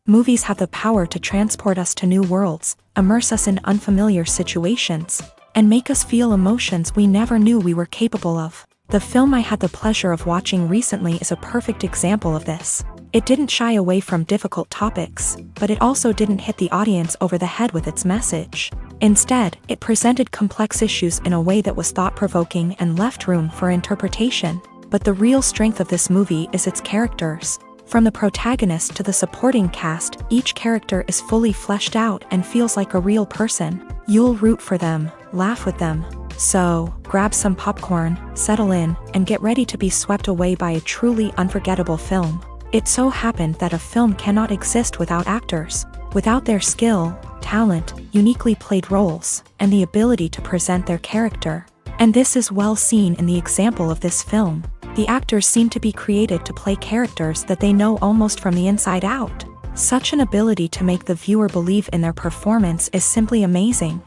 Movies have the power to transport us to new worlds, immerse us in unfamiliar situations, and make us feel emotions we never knew we were capable of. The film I had the pleasure of watching recently is a perfect example of this. It didn't shy away from difficult topics, but it also didn't hit the audience over the head with its message. Instead, it presented complex issues in a way that was thought-provoking and left room for interpretation. But the real strength of this movie is its characters. From the protagonist to the supporting cast, each character is fully fleshed out and feels like a real person. You'll root for them, laugh with them. So, grab some popcorn, settle in, and get ready to be swept away by a truly unforgettable film. It so happened that a film cannot exist without actors. Without their skill, talent, uniquely played roles, and the ability to present their character. And this is well seen in the example of this film. The actors seem to be created to play characters that they know almost from the inside out. Such an ability to make the viewer believe in their performance is simply amazing.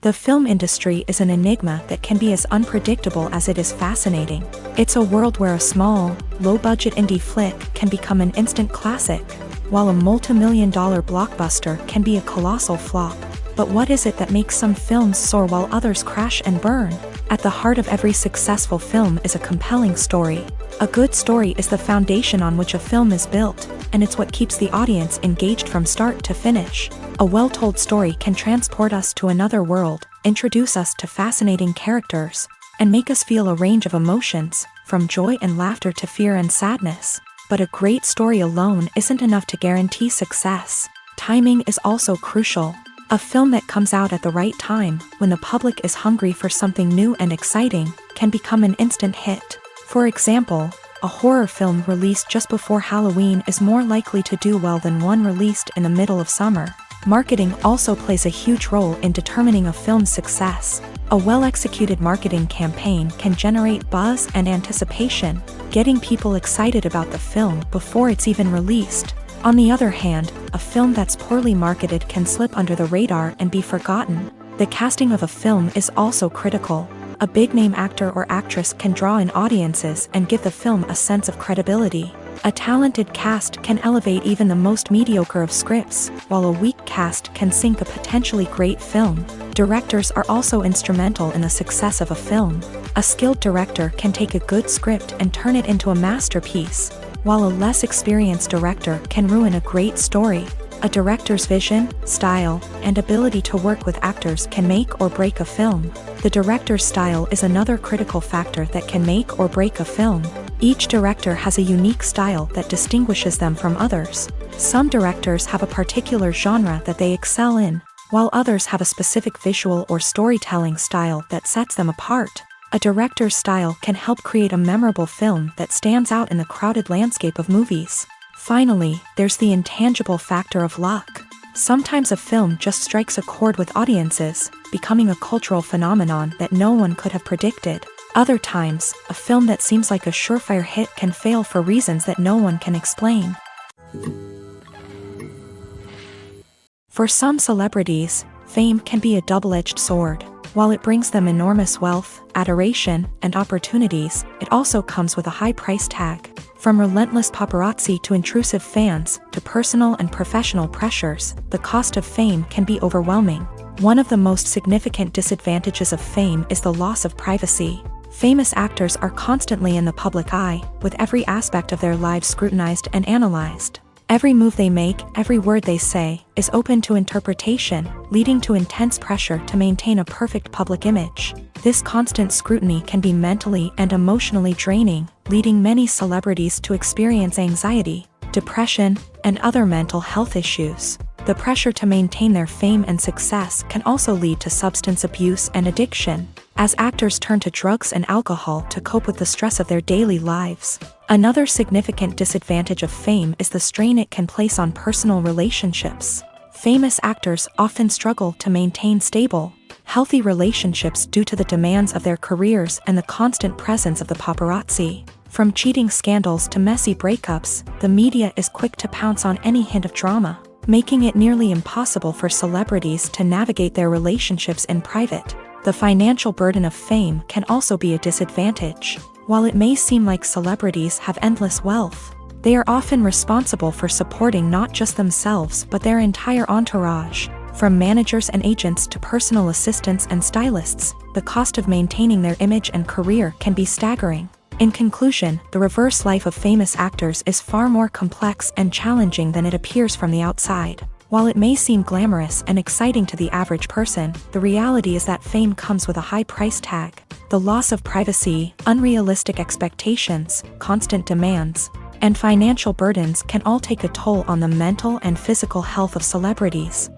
The film industry is an enigma that can be as unpredictable as it is fascinating. It's a world where a small, low-budget indie flick can become an instant classic, while a multi-million-dollar blockbuster can be a colossal flop. But what is it that makes some films soar while others crash and burn? At the heart of every successful film is a compelling story. A good story is the foundation on which a film is built, and it's what keeps the audience engaged from start to finish. A well-told story can transport us to another world, introduce us to fascinating characters, and make us feel a range of emotions, from joy and laughter to fear and sadness. But a great story alone isn't enough to guarantee success. Timing is also crucial. A film that comes out at the right time, when the public is hungry for something new and exciting, can become an instant hit. For example, a horror film released just before Halloween is more likely to do well than one released in the middle of summer. Marketing also plays a huge role in determining a film's success. A well-executed marketing campaign can generate buzz and anticipation, getting people excited about the film before it's even released. On the other hand, a film that's poorly marketed can slip under the radar and be forgotten. The casting of a film is also critical. A big-name actor or actress can draw in audiences and give the film a sense of credibility. A talented cast can elevate even the most mediocre of scripts, while a weak cast can sink a potentially great film. Directors are also instrumental in the success of a film. A skilled director can take a good script and turn it into a masterpiece, while a less experienced director can ruin a great story. A director's vision, style, and ability to work with actors can make or break a film. The director's style is another critical factor that can make or break a film. Each director has a unique style that distinguishes them from others. Some directors have a particular genre that they excel in, while others have a specific visual or storytelling style that sets them apart. A director's style can help create a memorable film that stands out in the crowded landscape of movies. Finally, there's the intangible factor of luck. Sometimes a film just strikes a chord with audiences, becoming a cultural phenomenon that no one could have predicted. Other times, a film that seems like a surefire hit can fail for reasons that no one can explain. For some celebrities, fame can be a double-edged sword. While it brings them enormous wealth, adoration, and opportunities, it also comes with a high price tag. From relentless paparazzi to intrusive fans, to personal and professional pressures, the cost of fame can be overwhelming. One of the most significant disadvantages of fame is the loss of privacy. Famous actors are constantly in the public eye, with every aspect of their lives scrutinized and analyzed. Every move they make, every word they say, is open to interpretation, leading to intense pressure to maintain a perfect public image. This constant scrutiny can be mentally and emotionally draining, leading many celebrities to experience anxiety, depression, and other mental health issues. The pressure to maintain their fame and success can also lead to substance abuse and addiction, as actors turn to drugs and alcohol to cope with the stress of their daily lives. Another significant disadvantage of fame is the strain it can place on personal relationships. Famous actors often struggle to maintain stable, healthy relationships due to the demands of their careers and the constant presence of the paparazzi. From cheating scandals to messy breakups, the media is quick to pounce on any hint of drama, making it nearly impossible for celebrities to navigate their relationships in private. The financial burden of fame can also be a disadvantage. While it may seem like celebrities have endless wealth, they are often responsible for supporting not just themselves but their entire entourage. From managers and agents to personal assistants and stylists, the cost of maintaining their image and career can be staggering. In conclusion, the reverse life of famous actors is far more complex and challenging than it appears from the outside. While it may seem glamorous and exciting to the average person, the reality is that fame comes with a high price tag. The loss of privacy, unrealistic expectations, constant demands, and financial burdens can all take a toll on the mental and physical health of celebrities.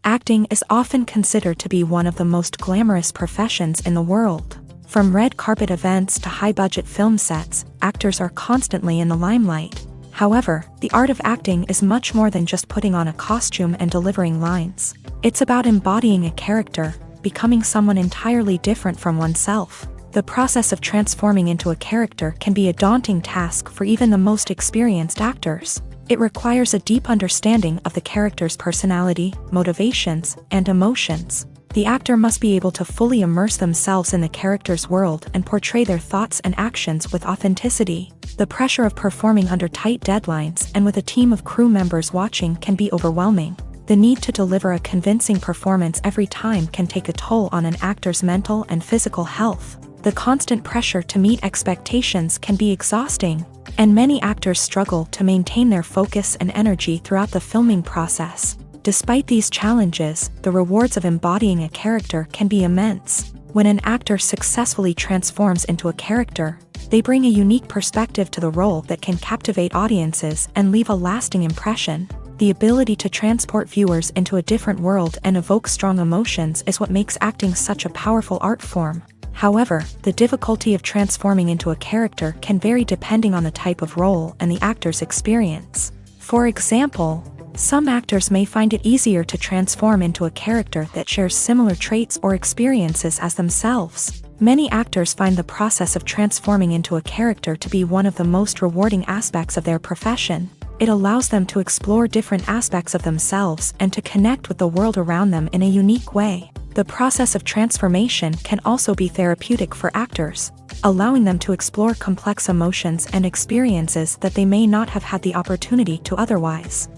Acting is often considered to be one of the most glamorous professions in the world. From red carpet events to high-budget film sets, actors are constantly in the limelight. However, the art of acting is much more than just putting on a costume and delivering lines. It's about embodying a character, becoming someone entirely different from oneself. The process of transforming into a character can be a daunting task for even the most experienced actors. It requires a deep understanding of the character's personality, motivations, and emotions. The actor must be able to fully immerse themselves in the character's world and portray their thoughts and actions with authenticity. The pressure of performing under tight deadlines and with a team of crew members watching can be overwhelming. The need to deliver a convincing performance every time can take a toll on an actor's mental and physical health. The constant pressure to meet expectations can be exhausting, and many actors struggle to maintain their focus and energy throughout the filming process. Despite these challenges, the rewards of embodying a character can be immense. When an actor successfully transforms into a character, they bring a unique perspective to the role that can captivate audiences and leave a lasting impression. The ability to transport viewers into a different world and evoke strong emotions is what makes acting such a powerful art form. However, the difficulty of transforming into a character can vary depending on the type of role and the actor's experience. For example, some actors may find it easier to transform into a character that shares similar traits or experiences as themselves. Many actors find the process of transforming into a character to be one of the most rewarding aspects of their profession. It allows them to explore different aspects of themselves and to connect with the world around them in a unique way. The process of transformation can also be therapeutic for actors, allowing them to explore complex emotions and experiences that they may not have had the opportunity to otherwise.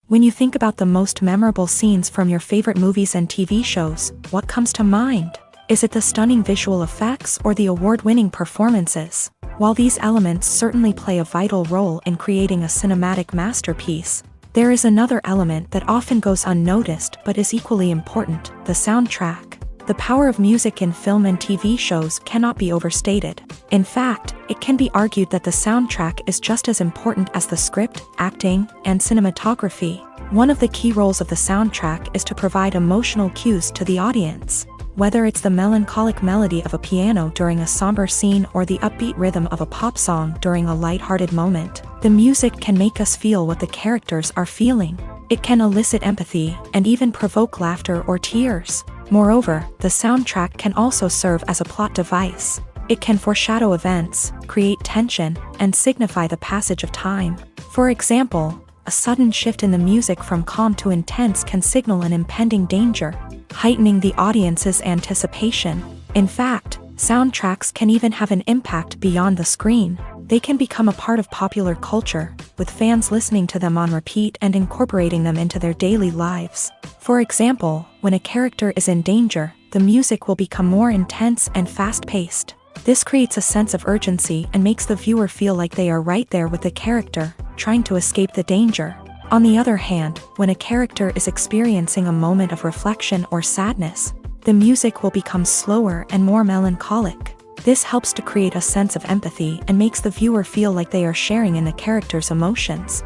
When you think about the most memorable scenes from your favorite movies and TV shows, what comes to mind? Is it the stunning visual effects or the award-winning performances? While these elements certainly play a vital role in creating a cinematic masterpiece, there is another element that often goes unnoticed but is equally important: the soundtrack. The power of music in film and TV shows cannot be overstated. In fact, it can be argued that the soundtrack is just as important as the script, acting, and cinematography. One of the key roles of the soundtrack is to provide emotional cues to the audience. Whether it's the melancholic melody of a piano during a somber scene or the upbeat rhythm of a pop song during a lighthearted moment, the music can make us feel what the characters are feeling. It can elicit empathy and even provoke laughter or tears. Moreover, the soundtrack can also serve as a plot device. It can foreshadow events, create tension, and signify the passage of time. For example, a sudden shift in the music from calm to intense can signal an impending danger, heightening the audience's anticipation. In fact, soundtracks can even have an impact beyond the screen. They can become a part of popular culture, with fans listening to them on repeat and incorporating them into their daily lives. For example, when a character is in danger, the music will become more intense and fast-paced. This creates a sense of urgency and makes the viewer feel like they are right there with the character, trying to escape the danger. On the other hand, when a character is experiencing a moment of reflection or sadness, the music will become slower and more melancholic. This helps to create a sense of empathy and makes the viewer feel like they are sharing in the character's emotions.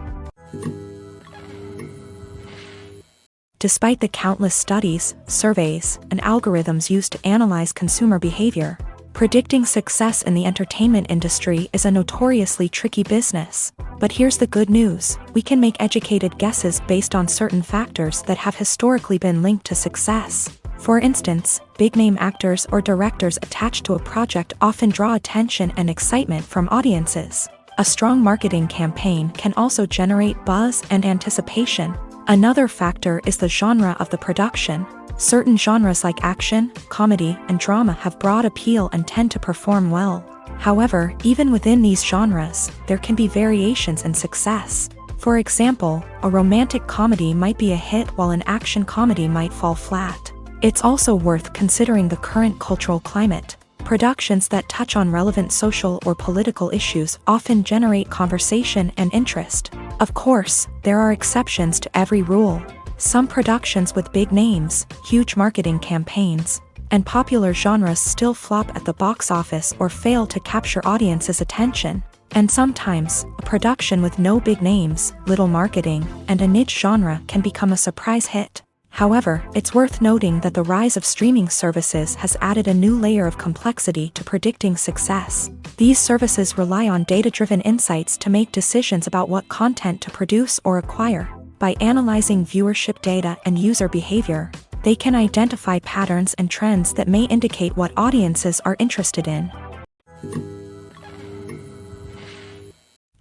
Despite the countless studies, surveys, and algorithms used to analyze consumer behavior, predicting success in the entertainment industry is a notoriously tricky business. But here's the good news: we can make educated guesses based on certain factors that have historically been linked to success. For instance, big-name actors or directors attached to a project often draw attention and excitement from audiences. A strong marketing campaign can also generate buzz and anticipation. Another factor is the genre of the production. Certain genres like action, comedy, and drama have broad appeal and tend to perform well. However, even within these genres, there can be variations in success. For example, a romantic comedy might be a hit while an action comedy might fall flat. It's also worth considering the current cultural climate. Productions that touch on relevant social or political issues often generate conversation and interest. Of course, there are exceptions to every rule. Some productions with big names, huge marketing campaigns, and popular genres still flop at the box office or fail to capture audiences' attention. And sometimes, a production with no big names, little marketing, and a niche genre can become a surprise hit. However, it's worth noting that the rise of streaming services has added a new layer of complexity to predicting success. These services rely on data-driven insights to make decisions about what content to produce or acquire. By analyzing viewership data and user behavior, they can identify patterns and trends that may indicate what audiences are interested in.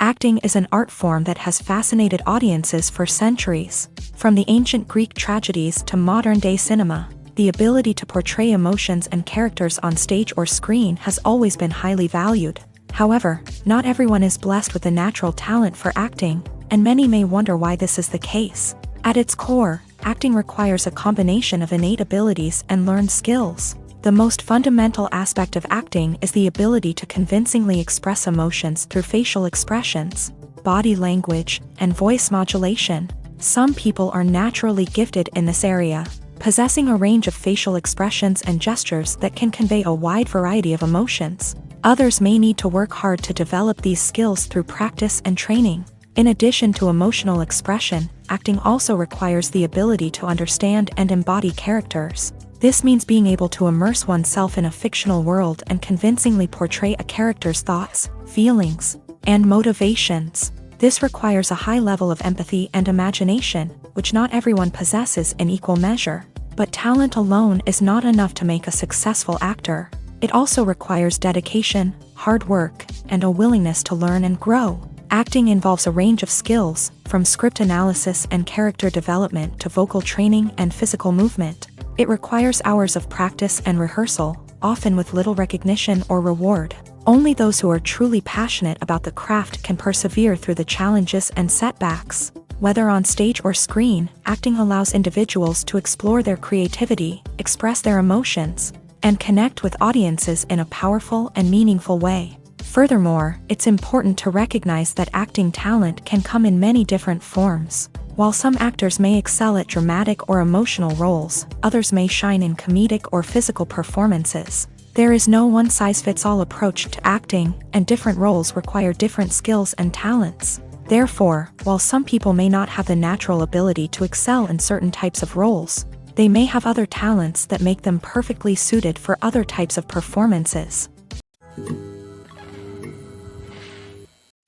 Acting is an art form that has fascinated audiences for centuries. From the ancient Greek tragedies to modern-day cinema, the ability to portray emotions and characters on stage or screen has always been highly valued. However, not everyone is blessed with the natural talent for acting, and many may wonder why this is the case. At its core, acting requires a combination of innate abilities and learned skills. The most fundamental aspect of acting is the ability to convincingly express emotions through facial expressions, body language, and voice modulation. Some people are naturally gifted in this area, possessing a range of facial expressions and gestures that can convey a wide variety of emotions. Others may need to work hard to develop these skills through practice and training. In addition to emotional expression, acting also requires the ability to understand and embody characters. This means being able to immerse oneself in a fictional world and convincingly portray a character's thoughts, feelings, and motivations. This requires a high level of empathy and imagination, which not everyone possesses in equal measure. But talent alone is not enough to make a successful actor. It also requires dedication, hard work, and a willingness to learn and grow. Acting involves a range of skills, from script analysis and character development to vocal training and physical movement. It requires hours of practice and rehearsal, often with little recognition or reward. Only those who are truly passionate about the craft can persevere through the challenges and setbacks. Whether on stage or screen, acting allows individuals to explore their creativity, express their emotions, and connect with audiences in a powerful and meaningful way. Furthermore, it's important to recognize that acting talent can come in many different forms. While some actors may excel at dramatic or emotional roles, others may shine in comedic or physical performances. There is no one-size-fits-all approach to acting, and different roles require different skills and talents. Therefore, while some people may not have the natural ability to excel in certain types of roles, they may have other talents that make them perfectly suited for other types of performances.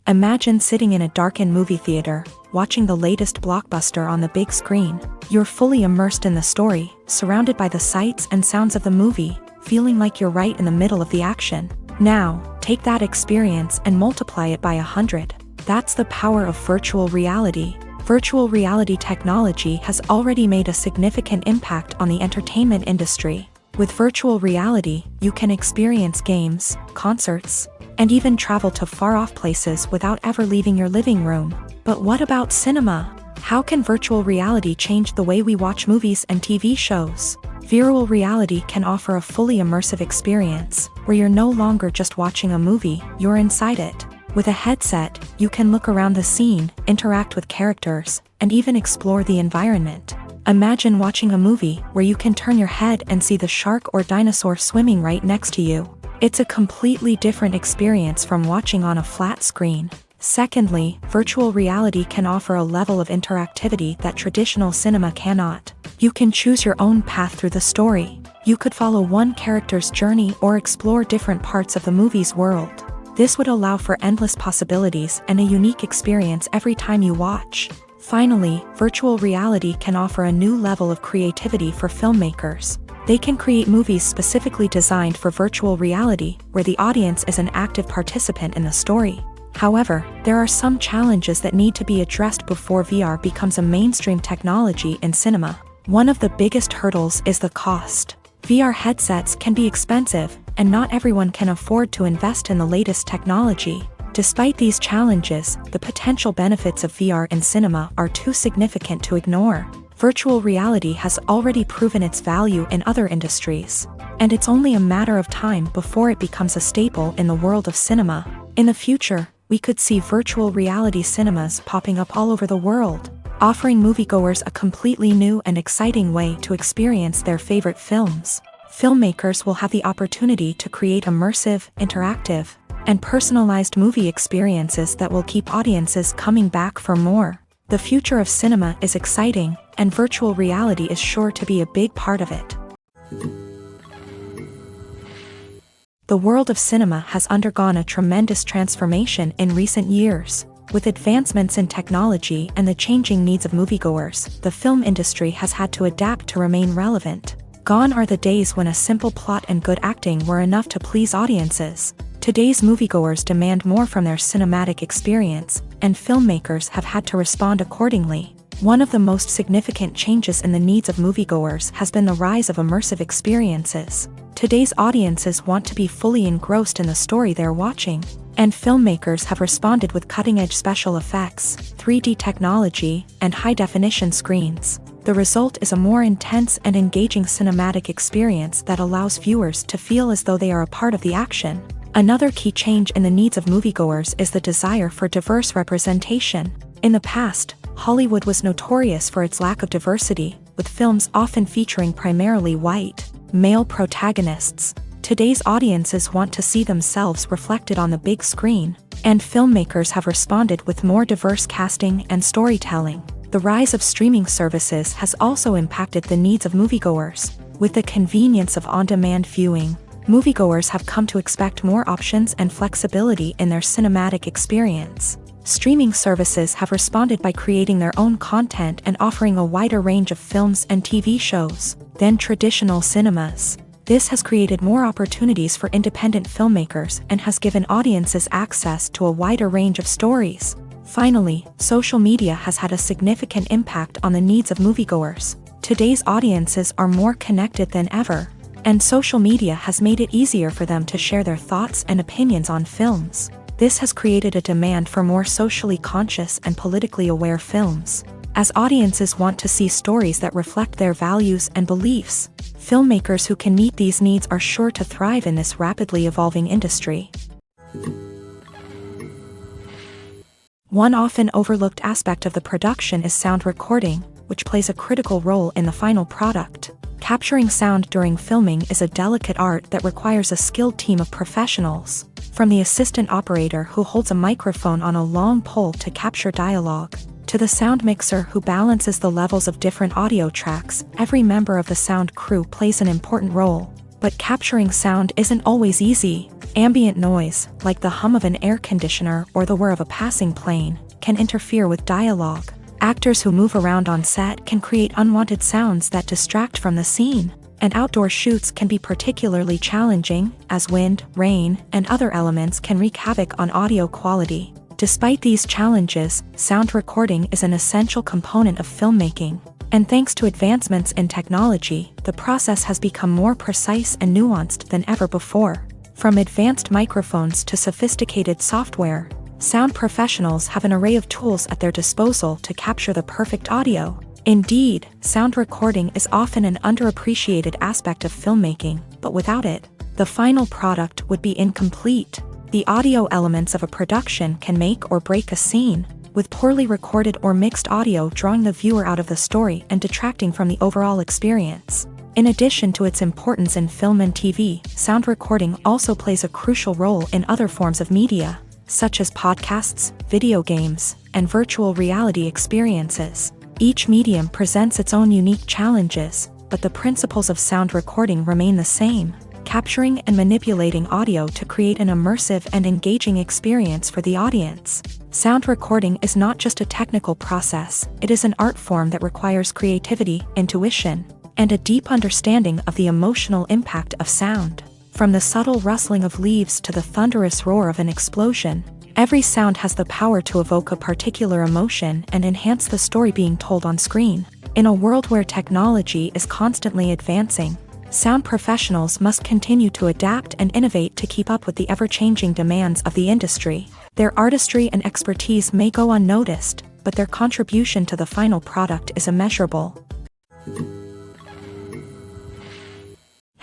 Imagine sitting in a darkened movie theater, watching the latest blockbuster on the big screen. You're fully immersed in the story, surrounded by the sights and sounds of the movie, feeling like you're right in the middle of the action. Now, take that experience and multiply it by 100. That's the power of virtual reality. Virtual reality technology has already made a significant impact on the entertainment industry. With virtual reality, you can experience games, concerts, and even travel to far-off places without ever leaving your living room. But what about cinema? How can virtual reality change the way we watch movies and TV shows? Virtual reality can offer a fully immersive experience, where you're no longer just watching a movie, you're inside it. With a headset, you can look around the scene, interact with characters, and even explore the environment. Imagine watching a movie where you can turn your head and see the shark or dinosaur swimming right next to you. It's a completely different experience from watching on a flat screen. Secondly, virtual reality can offer a level of interactivity that traditional cinema cannot. You can choose your own path through the story. You could follow one character's journey or explore different parts of the movie's world. This would allow for endless possibilities and a unique experience every time you watch. Finally, virtual reality can offer a new level of creativity for filmmakers. They can create movies specifically designed for virtual reality, where the audience is an active participant in the story. However, there are some challenges that need to be addressed before VR becomes a mainstream technology in cinema. One of the biggest hurdles is the cost. VR headsets can be expensive, and not everyone can afford to invest in the latest technology. Despite these challenges, the potential benefits of VR in cinema are too significant to ignore. Virtual reality has already proven its value in other industries, and it's only a matter of time before it becomes a staple in the world of cinema. In the future, we could see virtual reality cinemas popping up all over the world, offering moviegoers a completely new and exciting way to experience their favorite films. Filmmakers will have the opportunity to create immersive, interactive, and personalized movie experiences that will keep audiences coming back for more. The future of cinema is exciting, and virtual reality is sure to be a big part of it. The world of cinema has undergone a tremendous transformation in recent years. With advancements in technology and the changing needs of moviegoers, the film industry has had to adapt to remain relevant. Gone are the days when a simple plot and good acting were enough to please audiences. Today's moviegoers demand more from their cinematic experience, and filmmakers have had to respond accordingly. One of the most significant changes in the needs of moviegoers has been the rise of immersive experiences. Today's audiences want to be fully engrossed in the story they're watching, and filmmakers have responded with cutting-edge special effects, 3D technology, and high-definition screens. The result is a more intense and engaging cinematic experience that allows viewers to feel as though they are a part of the action. Another key change in the needs of moviegoers is the desire for diverse representation. In the past, Hollywood was notorious for its lack of diversity, with films often featuring primarily white, male protagonists. Today's audiences want to see themselves reflected on the big screen, and filmmakers have responded with more diverse casting and storytelling. The rise of streaming services has also impacted the needs of moviegoers. With the convenience of on-demand viewing, moviegoers have come to expect more options and flexibility in their cinematic experience. Streaming services have responded by creating their own content and offering a wider range of films and TV shows than traditional cinemas. This has created more opportunities for independent filmmakers and has given audiences access to a wider range of stories. Finally, social media has had a significant impact on the needs of moviegoers. Today's audiences are more connected than ever, and social media has made it easier for them to share their thoughts and opinions on films. This has created a demand for more socially conscious and politically aware films. As audiences want to see stories that reflect their values and beliefs, filmmakers who can meet these needs are sure to thrive in this rapidly evolving industry. One often overlooked aspect of the production is sound recording, which plays a critical role in the final product. Capturing sound during filming is a delicate art that requires a skilled team of professionals. From the assistant operator who holds a microphone on a long pole to capture dialogue, to the sound mixer who balances the levels of different audio tracks, every member of the sound crew plays an important role. But capturing sound isn't always easy. Ambient noise, like the hum of an air conditioner or the whir of a passing plane, can interfere with dialogue. Actors who move around on set can create unwanted sounds that distract from the scene, and outdoor shoots can be particularly challenging, as wind, rain, and other elements can wreak havoc on audio quality. Despite these challenges, sound recording is an essential component of filmmaking, and thanks to advancements in technology, the process has become more precise and nuanced than ever before. From advanced microphones to sophisticated software, sound professionals have an array of tools at their disposal to capture the perfect audio. Indeed, sound recording is often an underappreciated aspect of filmmaking, but without it, the final product would be incomplete. The audio elements of a production can make or break a scene, with poorly recorded or mixed audio drawing the viewer out of the story and detracting from the overall experience. In addition to its importance in film and TV, sound recording also plays a crucial role in other forms of media, such as podcasts, video games, and virtual reality experiences. Each medium presents its own unique challenges, but the principles of sound recording remain the same: capturing and manipulating audio to create an immersive and engaging experience for the audience. Sound recording is not just a technical process, it is an art form that requires creativity, intuition, and a deep understanding of the emotional impact of sound. From the subtle rustling of leaves to the thunderous roar of an explosion, every sound has the power to evoke a particular emotion and enhance the story being told on screen. In a world where technology is constantly advancing, sound professionals must continue to adapt and innovate to keep up with the ever-changing demands of the industry. Their artistry and expertise may go unnoticed, but their contribution to the final product is immeasurable.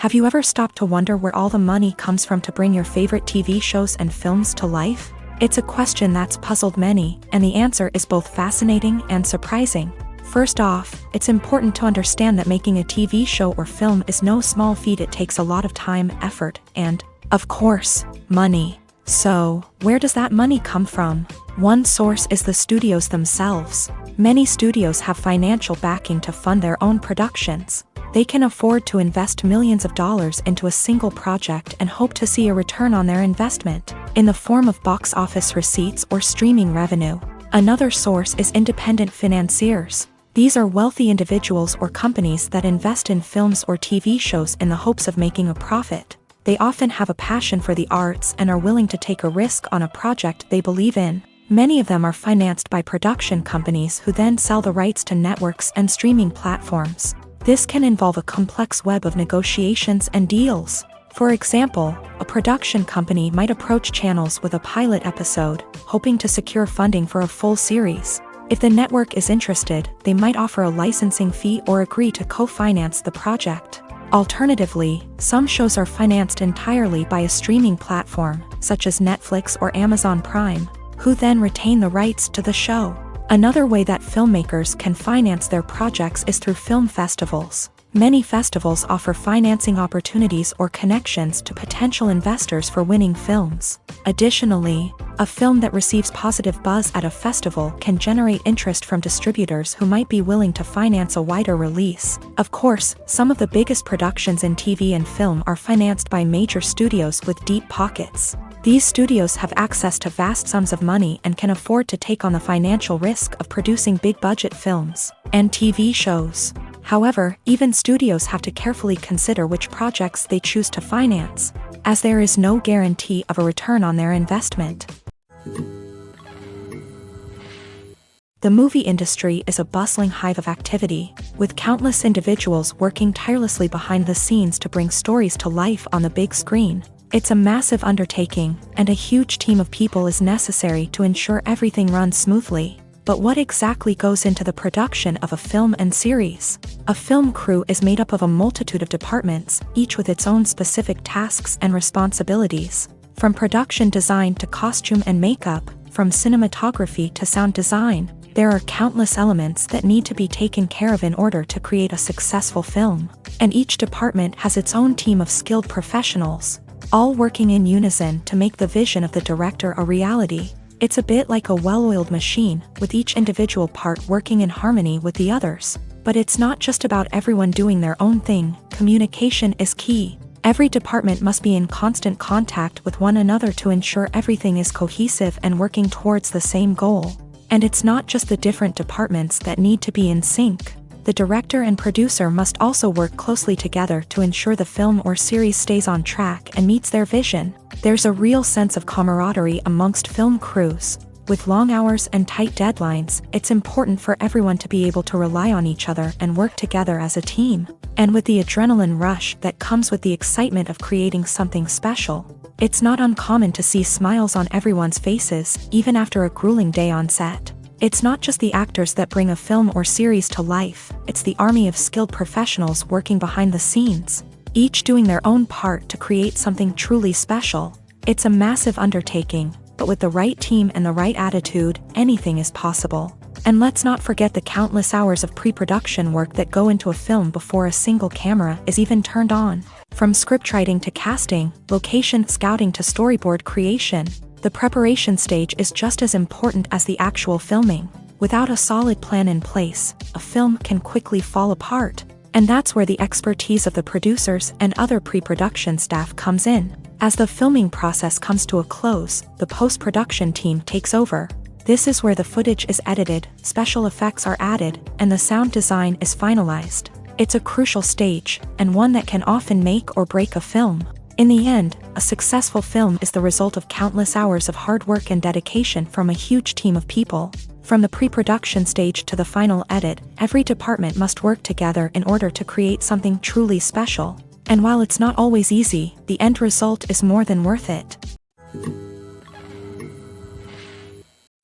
Have you ever stopped to wonder where all the money comes from to bring your favorite TV shows and films to life? It's a question that's puzzled many, and the answer is both fascinating and surprising. First off, it's important to understand that making a TV show or film is no small feat. It takes a lot of time, effort, and, of course, money. So, where does that money come from? One source is the studios themselves. Many studios have financial backing to fund their own productions. They can afford to invest millions of dollars into a single project and hope to see a return on their investment, in the form of box office receipts or streaming revenue. Another source is independent financiers. These are wealthy individuals or companies that invest in films or TV shows in the hopes of making a profit. They often have a passion for the arts and are willing to take a risk on a project they believe in. Many of them are financed by production companies who then sell the rights to networks and streaming platforms. This can involve a complex web of negotiations and deals. For example, a production company might approach channels with a pilot episode, hoping to secure funding for a full series. If the network is interested, they might offer a licensing fee or agree to co-finance the project. Alternatively, some shows are financed entirely by a streaming platform, such as Netflix or Amazon Prime, who then retain the rights to the show. Another way that filmmakers can finance their projects is through film festivals. Many festivals offer financing opportunities or connections to potential investors for winning films. Additionally, a film that receives positive buzz at a festival can generate interest from distributors who might be willing to finance a wider release. Of course, some of the biggest productions in TV and film are financed by major studios with deep pockets. These studios have access to vast sums of money and can afford to take on the financial risk of producing big-budget films and TV shows. However, even studios have to carefully consider which projects they choose to finance, as there is no guarantee of a return on their investment. The movie industry is a bustling hive of activity, with countless individuals working tirelessly behind the scenes to bring stories to life on the big screen. It's a massive undertaking, and a huge team of people is necessary to ensure everything runs smoothly. But what exactly goes into the production of a film and series? A film crew is made up of a multitude of departments, each with its own specific tasks and responsibilities. From production design to costume and makeup, from cinematography to sound design, there are countless elements that need to be taken care of in order to create a successful film. And each department has its own team of skilled professionals, all working in unison to make the vision of the director a reality. It's a bit like a well-oiled machine, with each individual part working in harmony with the others. But it's not just about everyone doing their own thing. Communication is key. Every department must be in constant contact with one another to ensure everything is cohesive and working towards the same goal. And it's not just the different departments that need to be in sync. The director and producer must also work closely together to ensure the film or series stays on track and meets their vision. There's a real sense of camaraderie amongst film crews. With long hours and tight deadlines, it's important for everyone to be able to rely on each other and work together as a team. And with the adrenaline rush that comes with the excitement of creating something special, It's not uncommon to see smiles on everyone's faces, even after a grueling day on set. It's not just the actors that bring a film or series to life, it's the army of skilled professionals working behind the scenes, each doing their own part to create something truly special. It's a massive undertaking, but with the right team and the right attitude, anything is possible. And let's not forget the countless hours of pre-production work that go into a film before a single camera is even turned on. From scriptwriting to casting, location scouting to storyboard creation, the preparation stage is just as important as the actual filming. Without a solid plan in place, a film can quickly fall apart. And that's where the expertise of the producers and other pre-production staff comes in. As the filming process comes to a close, the post-production team takes over. This is where the footage is edited, special effects are added, and the sound design is finalized. It's a crucial stage, and one that can often make or break a film. In the end, a successful film is the result of countless hours of hard work and dedication from a huge team of people. From the pre-production stage to the final edit, every department must work together in order to create something truly special. And while it's not always easy, the end result is more than worth it.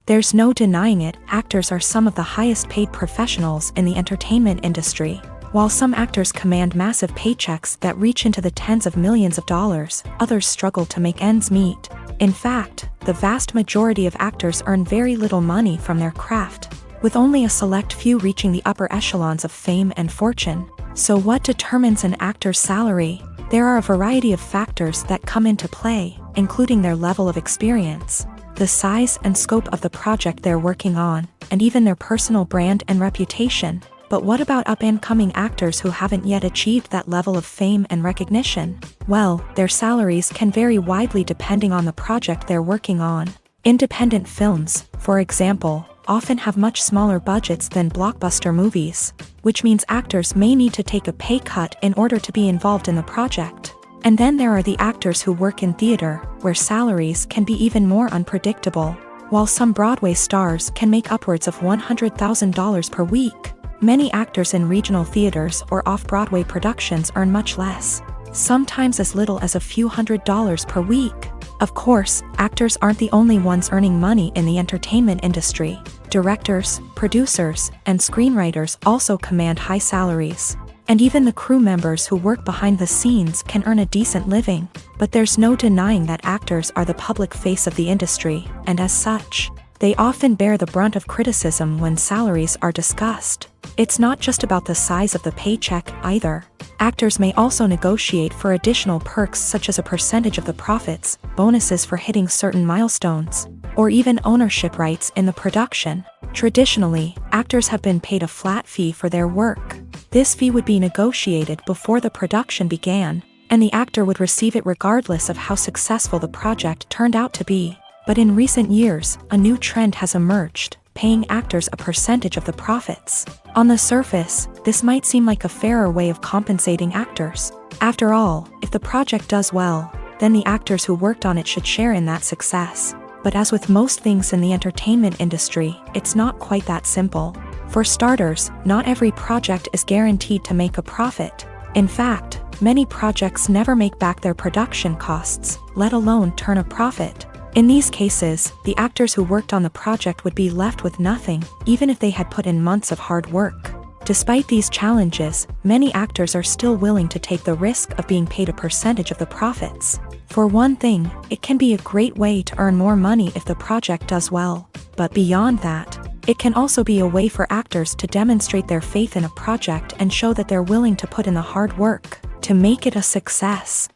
There's no denying it, actors are some of the highest paid professionals in the entertainment industry. While some actors command massive paychecks that reach into the tens of millions of dollars, others struggle to make ends meet. In fact, the vast majority of actors earn very little money from their craft, with only a select few reaching the upper echelons of fame and fortune. So what determines an actor's salary? There are a variety of factors that come into play, including their level of experience, the size and scope of the project they're working on, and even their personal brand and reputation. But what about up-and-coming actors who haven't yet achieved that level of fame and recognition? Well, their salaries can vary widely depending on the project they're working on. Independent films, for example, often have much smaller budgets than blockbuster movies, which means actors may need to take a pay cut in order to be involved in the project. And then there are the actors who work in theater, where salaries can be even more unpredictable. While some Broadway stars can make upwards of $100,000 per week, many actors in regional theaters or off-Broadway productions earn much less, sometimes as little as a few $100s per week. Of course, actors aren't the only ones earning money in the entertainment industry. Directors, producers, and screenwriters also command high salaries. And even the crew members who work behind the scenes can earn a decent living. But there's no denying that actors are the public face of the industry, and as such, they often bear the brunt of criticism when salaries are discussed. It's not just about the size of the paycheck either. Actors may also negotiate for additional perks such as a percentage of the profits, bonuses for hitting certain milestones, or even ownership rights in the production. Traditionally, actors have been paid a flat fee for their work. This fee would be negotiated before the production began, and the actor would receive it regardless of how successful the project turned out to be. But in recent years, a new trend has emerged, paying actors a percentage of the profits. On the surface, this might seem like a fairer way of compensating actors. After all, if the project does well, then the actors who worked on it should share in that success. But as with most things in the entertainment industry, it's not quite that simple. For starters, not every project is guaranteed to make a profit. In fact, many projects never make back their production costs, let alone turn a profit. In these cases, the actors who worked on the project would be left with nothing, even if they had put in months of hard work. Despite these challenges, many actors are still willing to take the risk of being paid a percentage of the profits. For one thing, it can be a great way to earn more money if the project does well. But beyond that, it can also be a way for actors to demonstrate their faith in a project and show that they're willing to put in the hard work to make it a success.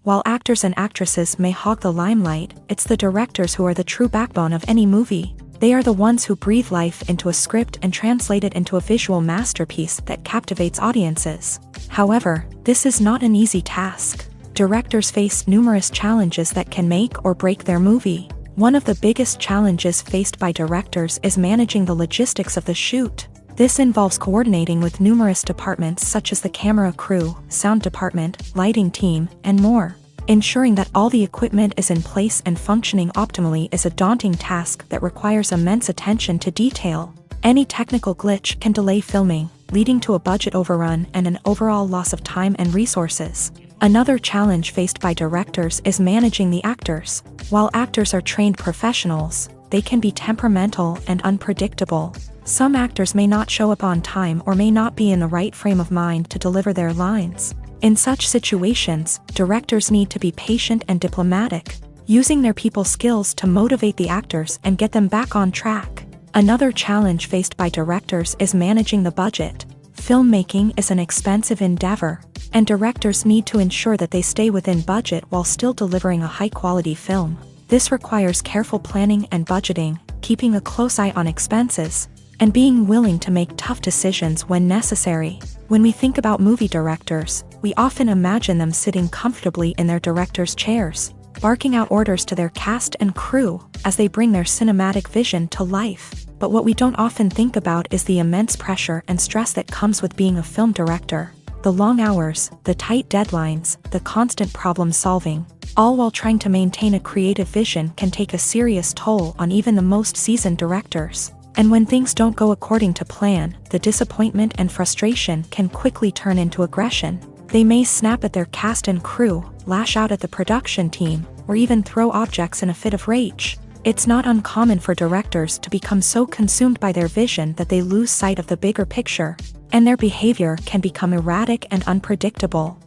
While actors and actresses may hog the limelight, it's the directors who are the true backbone of any movie. They are the ones who breathe life into a script and translate it into a visual masterpiece that captivates audiences. However, this is not an easy task. Directors face numerous challenges that can make or break their movie. One of the biggest challenges faced by directors is managing the logistics of the shoot. This involves coordinating with numerous departments such as the camera crew, sound department, lighting team, and more. Ensuring that all the equipment is in place and functioning optimally is a daunting task that requires immense attention to detail. Any technical glitch can delay filming, leading to a budget overrun and an overall loss of time and resources. Another challenge faced by directors is managing the actors. While actors are trained professionals, they can be temperamental and unpredictable. Some actors may not show up on time or may not be in the right frame of mind to deliver their lines. In such situations, directors need to be patient and diplomatic, using their people skills to motivate the actors and get them back on track. Another challenge faced by directors is managing the budget. Filmmaking is an expensive endeavor, and directors need to ensure that they stay within budget while still delivering a high-quality film. This requires careful planning and budgeting, keeping a close eye on expenses, and being willing to make tough decisions when necessary. When we think about movie directors, we often imagine them sitting comfortably in their director's chairs, barking out orders to their cast and crew as they bring their cinematic vision to life. But what we don't often think about is the immense pressure and stress that comes with being a film director. The long hours, the tight deadlines, the constant problem solving, all while trying to maintain a creative vision can take a serious toll on even the most seasoned directors. And when things don't go according to plan, the disappointment and frustration can quickly turn into aggression. They may snap at their cast and crew, lash out at the production team, or even throw objects in a fit of rage. It's not uncommon for directors to become so consumed by their vision that they lose sight of the bigger picture, and their behavior can become erratic and unpredictable.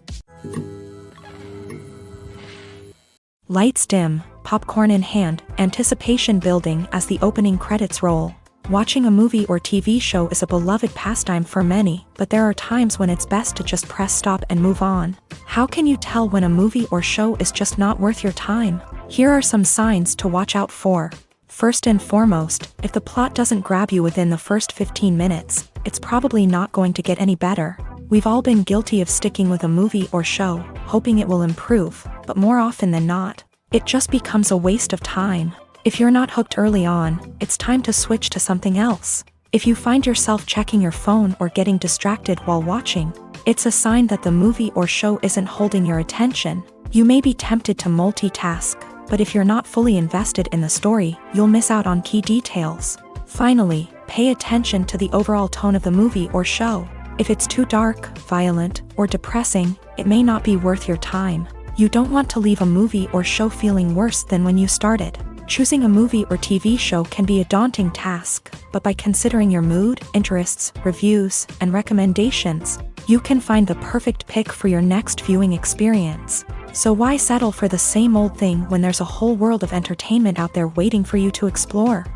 Lights dim, popcorn in hand, anticipation building as the opening credits roll. Watching a movie or TV show is a beloved pastime for many, but there are times when it's best to just press stop and move on. How can you tell when a movie or show is just not worth your time? Here are some signs to watch out for. First and foremost, if the plot doesn't grab you within the first 15 minutes, it's probably not going to get any better. We've all been guilty of sticking with a movie or show, hoping it will improve, but more often than not, it just becomes a waste of time. If you're not hooked early on, it's time to switch to something else. If you find yourself checking your phone or getting distracted while watching, it's a sign that the movie or show isn't holding your attention. You may be tempted to multitask, but if you're not fully invested in the story, you'll miss out on key details. Finally, pay attention to the overall tone of the movie or show. If it's too dark, violent, or depressing, it may not be worth your time. You don't want to leave a movie or show feeling worse than when you started. Choosing a movie or TV show can be a daunting task, but by considering your mood, interests, reviews, and recommendations, you can find the perfect pick for your next viewing experience. So why settle for the same old thing when there's a whole world of entertainment out there waiting for you to explore?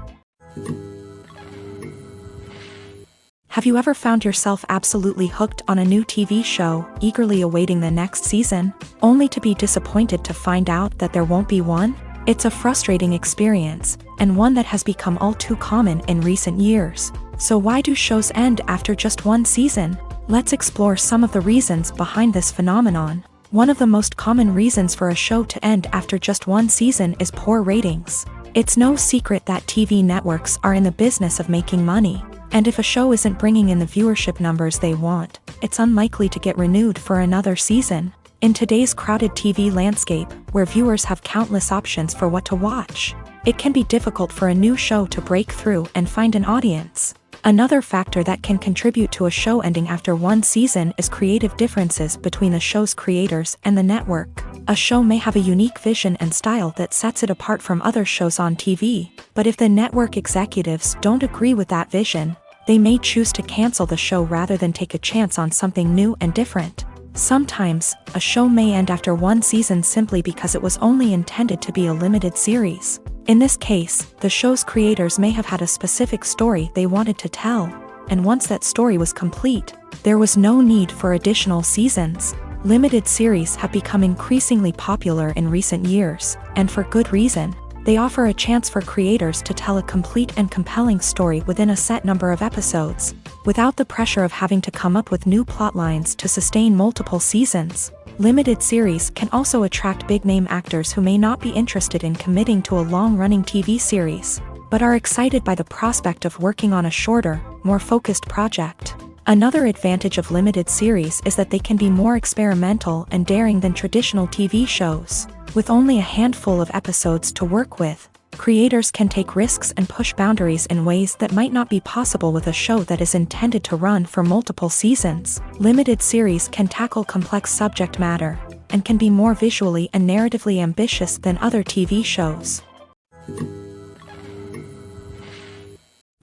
Have you ever found yourself absolutely hooked on a new TV show, eagerly awaiting the next season, only to be disappointed to find out that there won't be one? It's a frustrating experience, and one that has become all too common in recent years. So why do shows end after just one season? Let's explore some of the reasons behind this phenomenon. One of the most common reasons for a show to end after just one season is poor ratings. It's no secret that TV networks are in the business of making money, and if a show isn't bringing in the viewership numbers they want, it's unlikely to get renewed for another season. In today's crowded TV landscape, where viewers have countless options for what to watch, it can be difficult for a new show to break through and find an audience. Another factor that can contribute to a show ending after one season is creative differences between the show's creators and the network. A show may have a unique vision and style that sets it apart from other shows on TV, but if the network executives don't agree with that vision, they may choose to cancel the show rather than take a chance on something new and different. Sometimes, a show may end after one season simply because it was only intended to be a limited series. In this case, the show's creators may have had a specific story they wanted to tell, and once that story was complete, there was no need for additional seasons. Limited series have become increasingly popular in recent years, and for good reason. They offer a chance for creators to tell a complete and compelling story within a set number of episodes, without the pressure of having to come up with new plotlines to sustain multiple seasons. Limited series can also attract big-name actors who may not be interested in committing to a long-running TV series, but are excited by the prospect of working on a shorter, more focused project. Another advantage of limited series is that they can be more experimental and daring than traditional TV shows. With only a handful of episodes to work with, Creators can take risks and push boundaries in ways that might not be possible with a show that is intended to run for multiple seasons. Limited series can tackle complex subject matter and can be more visually and narratively ambitious than other TV shows.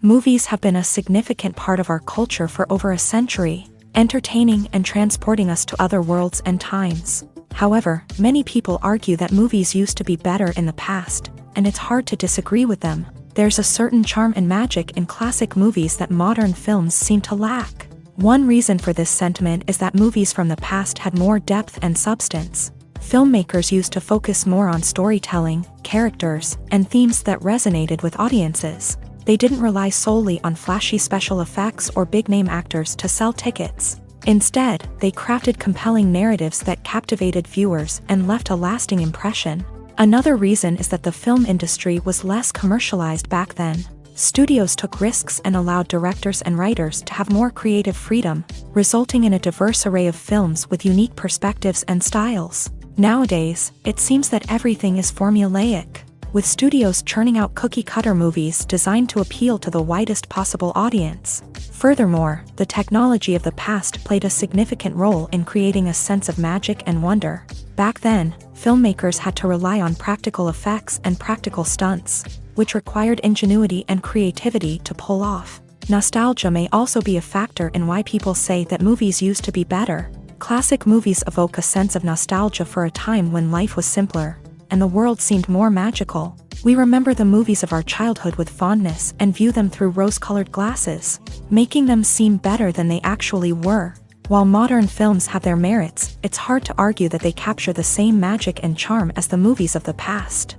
Movies have been a significant part of our culture for over a century, entertaining and transporting us to other worlds and times. However, many people argue that movies used to be better in the past, and it's hard to disagree with them. There's a certain charm and magic in classic movies that modern films seem to lack. One reason for this sentiment is that movies from the past had more depth and substance. Filmmakers used to focus more on storytelling, characters, and themes that resonated with audiences. They didn't rely solely on flashy special effects or big-name actors to sell tickets. Instead, they crafted compelling narratives that captivated viewers and left a lasting impression. Another reason is that the film industry was less commercialized back then. Studios took risks and allowed directors and writers to have more creative freedom, resulting in a diverse array of films with unique perspectives and styles. Nowadays, it seems that everything is formulaic, with studios churning out cookie-cutter movies designed to appeal to the widest possible audience. Furthermore, the technology of the past played a significant role in creating a sense of magic and wonder. Back then, filmmakers had to rely on practical effects and practical stunts, which required ingenuity and creativity to pull off. Nostalgia may also be a factor in why people say that movies used to be better. Classic movies evoke a sense of nostalgia for a time when life was simpler, and the world seemed more magical. We remember the movies of our childhood with fondness and view them through rose-colored glasses, making them seem better than they actually were. While modern films have their merits, it's hard to argue that they capture the same magic and charm as the movies of the past.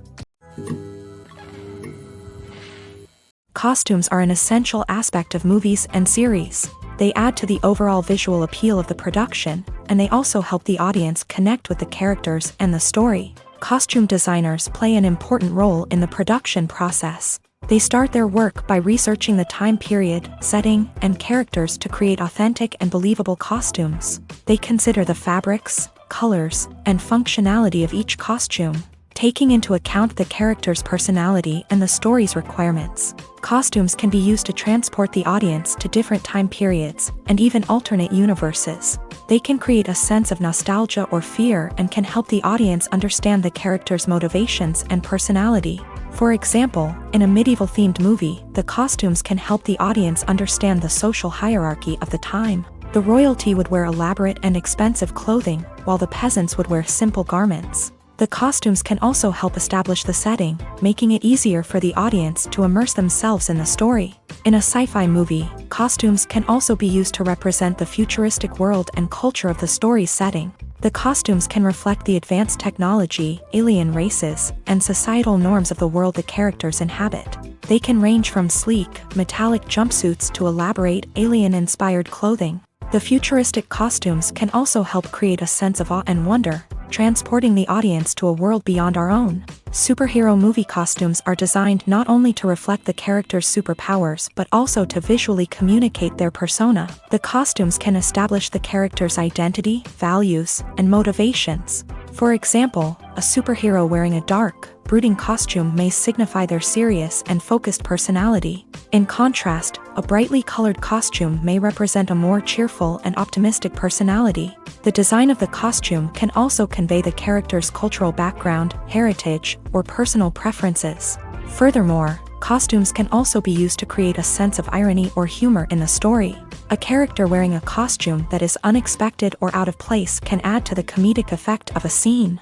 Costumes are an essential aspect of movies and series. They add to the overall visual appeal of the production, and they also help the audience connect with the characters and the story. Costume designers play an important role in the production process. They start their work by researching the time period, setting, and characters to create authentic and believable costumes. They consider the fabrics, colors, and functionality of each costume, taking into account the character's personality and the story's requirements. Costumes can be used to transport the audience to different time periods and even alternate universes. They can create a sense of nostalgia or fear and can help the audience understand the character's motivations and personality. For example, in a medieval-themed movie, the costumes can help the audience understand the social hierarchy of the time. The royalty would wear elaborate and expensive clothing, while the peasants would wear simple garments. The costumes can also help establish the setting, making it easier for the audience to immerse themselves in the story. In a sci-fi movie, costumes can also be used to represent the futuristic world and culture of the story's setting. The costumes can reflect the advanced technology, alien races, and societal norms of the world the characters inhabit. They can range from sleek, metallic jumpsuits to elaborate, alien-inspired clothing. The futuristic costumes can also help create a sense of awe and wonder, transporting the audience to a world beyond our own. Superhero movie costumes are designed not only to reflect the character's superpowers but also to visually communicate their persona. The costumes can establish the character's identity, values, and motivations. For example, a superhero wearing a dark, brooding costume may signify their serious and focused personality. In contrast, a brightly colored costume may represent a more cheerful and optimistic personality. The design of the costume can also convey the character's cultural background, heritage, or personal preferences. Furthermore, costumes can also be used to create a sense of irony or humor in the story. A character wearing a costume that is unexpected or out of place can add to the comedic effect of a scene.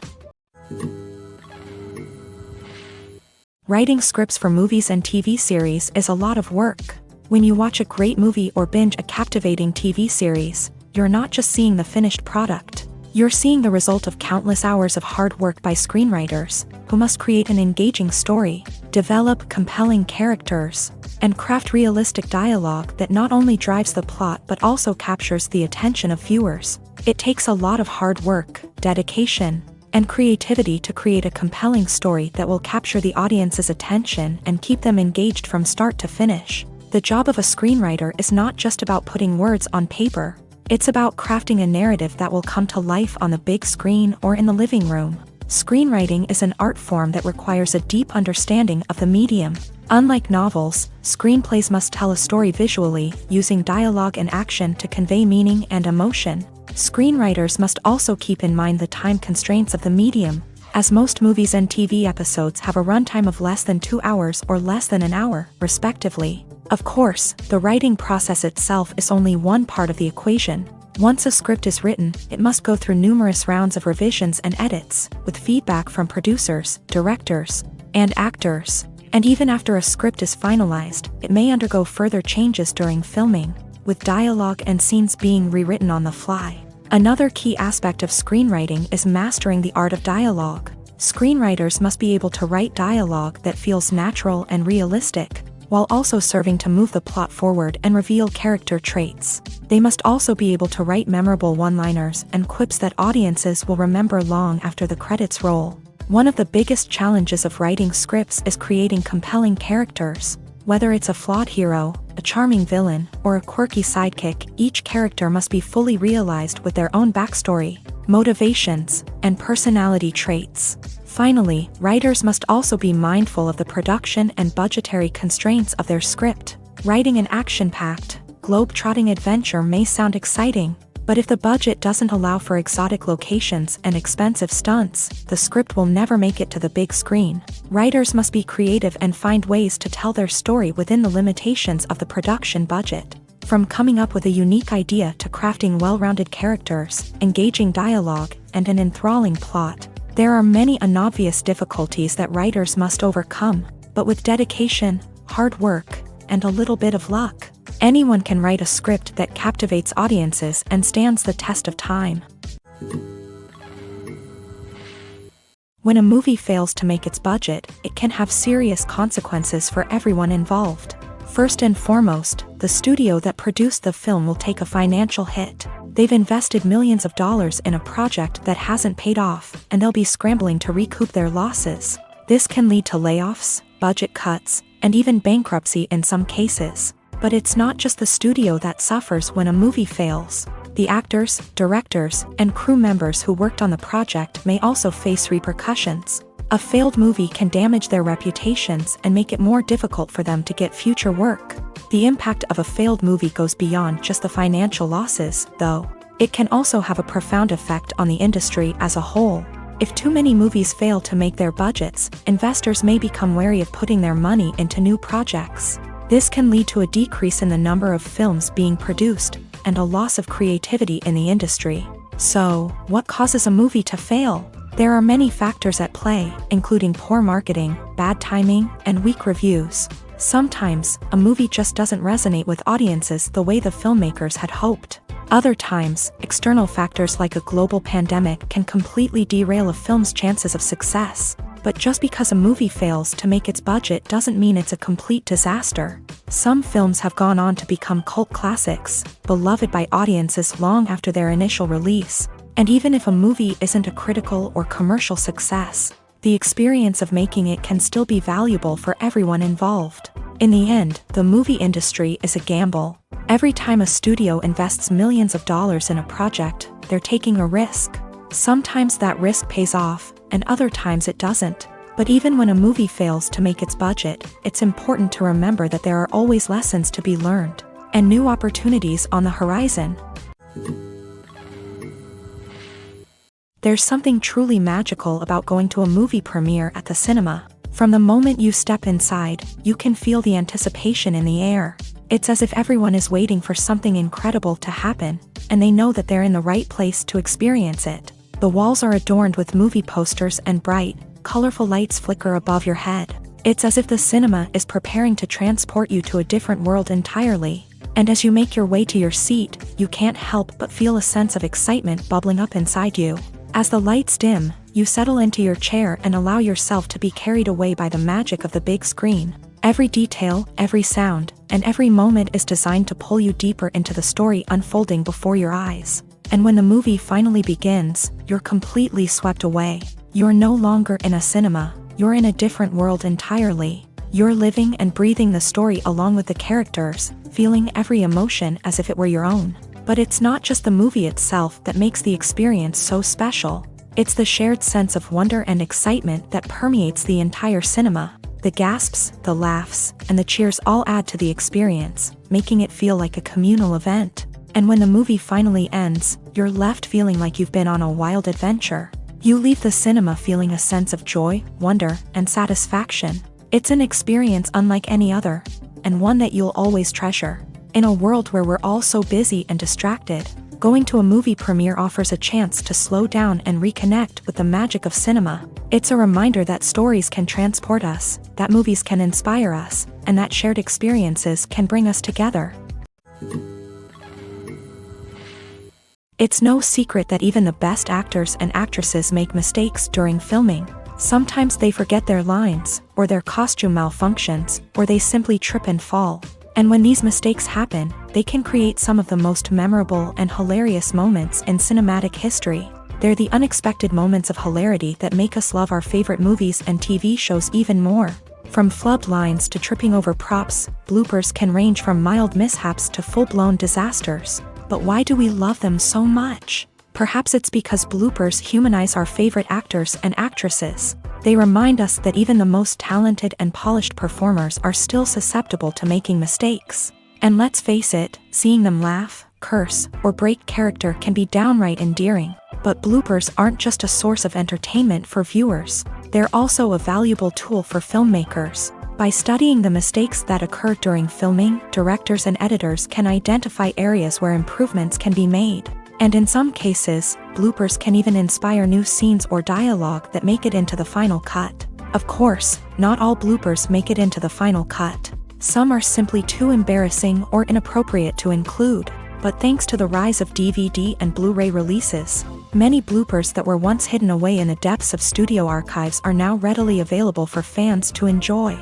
Writing scripts for movies and TV series is a lot of work. When you watch a great movie or binge a captivating TV series, you're not just seeing the finished product. You're seeing the result of countless hours of hard work by screenwriters, who must create an engaging story, develop compelling characters, and craft realistic dialogue that not only drives the plot but also captures the attention of viewers. It takes a lot of hard work, dedication, and creativity to create a compelling story that will capture the audience's attention and keep them engaged from start to finish. The job of a screenwriter is not just about putting words on paper. It's about crafting a narrative that will come to life on the big screen or in the living room. Screenwriting is an art form that requires a deep understanding of the medium. Unlike novels, screenplays must tell a story visually, using dialogue and action to convey meaning and emotion. Screenwriters must also keep in mind the time constraints of the medium, as most movies and TV episodes have a runtime of less than 2 hours or less than an hour, respectively. Of course, the writing process itself is only one part of the equation. Once a script is written, it must go through numerous rounds of revisions and edits, with feedback from producers, directors, and actors. And even after a script is finalized, it may undergo further changes during filming, with dialogue and scenes being rewritten on the fly. Another key aspect of screenwriting is mastering the art of dialogue. Screenwriters must be able to write dialogue that feels natural and realistic, while also serving to move the plot forward and reveal character traits. They must also be able to write memorable one-liners and quips that audiences will remember long after the credits roll. One of the biggest challenges of writing scripts is creating compelling characters. Whether it's a flawed hero, a charming villain, or a quirky sidekick, each character must be fully realized with their own backstory, motivations, and personality traits. Finally, writers must also be mindful of the production and budgetary constraints of their script. Writing an action-packed, globe-trotting adventure may sound exciting, but if the budget doesn't allow for exotic locations and expensive stunts, the script will never make it to the big screen. Writers must be creative and find ways to tell their story within the limitations of the production budget. From coming up with a unique idea to crafting well-rounded characters, engaging dialogue, and an enthralling plot, there are many unobvious difficulties that writers must overcome, but with dedication, hard work, and a little bit of luck, anyone can write a script that captivates audiences and stands the test of time. When a movie fails to make its budget, it can have serious consequences for everyone involved. First and foremost, the studio that produced the film will take a financial hit. They've invested millions of dollars in a project that hasn't paid off, and they'll be scrambling to recoup their losses. This can lead to layoffs, budget cuts, and even bankruptcy in some cases. But it's not just the studio that suffers when a movie fails. The actors, directors, and crew members who worked on the project may also face repercussions. A failed movie can damage their reputations and make it more difficult for them to get future work. The impact of a failed movie goes beyond just the financial losses, though. It can also have a profound effect on the industry as a whole. If too many movies fail to make their budgets, investors may become wary of putting their money into new projects. This can lead to a decrease in the number of films being produced, and a loss of creativity in the industry. So, what causes a movie to fail? There are many factors at play, including poor marketing, bad timing, and weak reviews. Sometimes, a movie just doesn't resonate with audiences the way the filmmakers had hoped. Other times, external factors like a global pandemic can completely derail a film's chances of success. But just because a movie fails to make its budget doesn't mean it's a complete disaster. Some films have gone on to become cult classics, beloved by audiences long after their initial release. And even if a movie isn't a critical or commercial success, the experience of making it can still be valuable for everyone involved. In the end, the movie industry is a gamble. Every time a studio invests millions of dollars in a project, they're taking a risk. Sometimes that risk pays off, and other times it doesn't. But even when a movie fails to make its budget, it's important to remember that there are always lessons to be learned, and new opportunities on the horizon. There's something truly magical about going to a movie premiere at the cinema. From the moment you step inside, you can feel the anticipation in the air. It's as if everyone is waiting for something incredible to happen, and they know that they're in the right place to experience it. The walls are adorned with movie posters and bright, colorful lights flicker above your head. It's as if the cinema is preparing to transport you to a different world entirely. And as you make your way to your seat, you can't help but feel a sense of excitement bubbling up inside you. As the lights dim, you settle into your chair and allow yourself to be carried away by the magic of the big screen. Every detail, every sound, and every moment is designed to pull you deeper into the story unfolding before your eyes. And when the movie finally begins, you're completely swept away. You're no longer in a cinema, you're in a different world entirely. You're living and breathing the story along with the characters, feeling every emotion as if it were your own. But it's not just the movie itself that makes the experience so special. It's the shared sense of wonder and excitement that permeates the entire cinema. The gasps, the laughs, and the cheers all add to the experience, making it feel like a communal event. And when the movie finally ends, you're left feeling like you've been on a wild adventure. You leave the cinema feeling a sense of joy, wonder, and satisfaction. It's an experience unlike any other, and one that you'll always treasure. In a world where we're all so busy and distracted, going to a movie premiere offers a chance to slow down and reconnect with the magic of cinema. It's a reminder that stories can transport us, that movies can inspire us, and that shared experiences can bring us together. It's no secret that even the best actors and actresses make mistakes during filming. Sometimes they forget their lines, or their costume malfunctions, or they simply trip and fall. And when these mistakes happen, they can create some of the most memorable and hilarious moments in cinematic history. They're the unexpected moments of hilarity that make us love our favorite movies and TV shows even more. From flubbed lines to tripping over props, bloopers can range from mild mishaps to full-blown disasters. But why do we love them so much? Perhaps it's because bloopers humanize our favorite actors and actresses. They remind us that even the most talented and polished performers are still susceptible to making mistakes. And let's face it, seeing them laugh, curse, or break character can be downright endearing. But bloopers aren't just a source of entertainment for viewers. They're also a valuable tool for filmmakers. By studying the mistakes that occur during filming, directors and editors can identify areas where improvements can be made. And in some cases, bloopers can even inspire new scenes or dialogue that make it into the final cut. Of course, not all bloopers make it into the final cut. Some are simply too embarrassing or inappropriate to include. But thanks to the rise of DVD and Blu-ray releases, many bloopers that were once hidden away in the depths of studio archives are now readily available for fans to enjoy.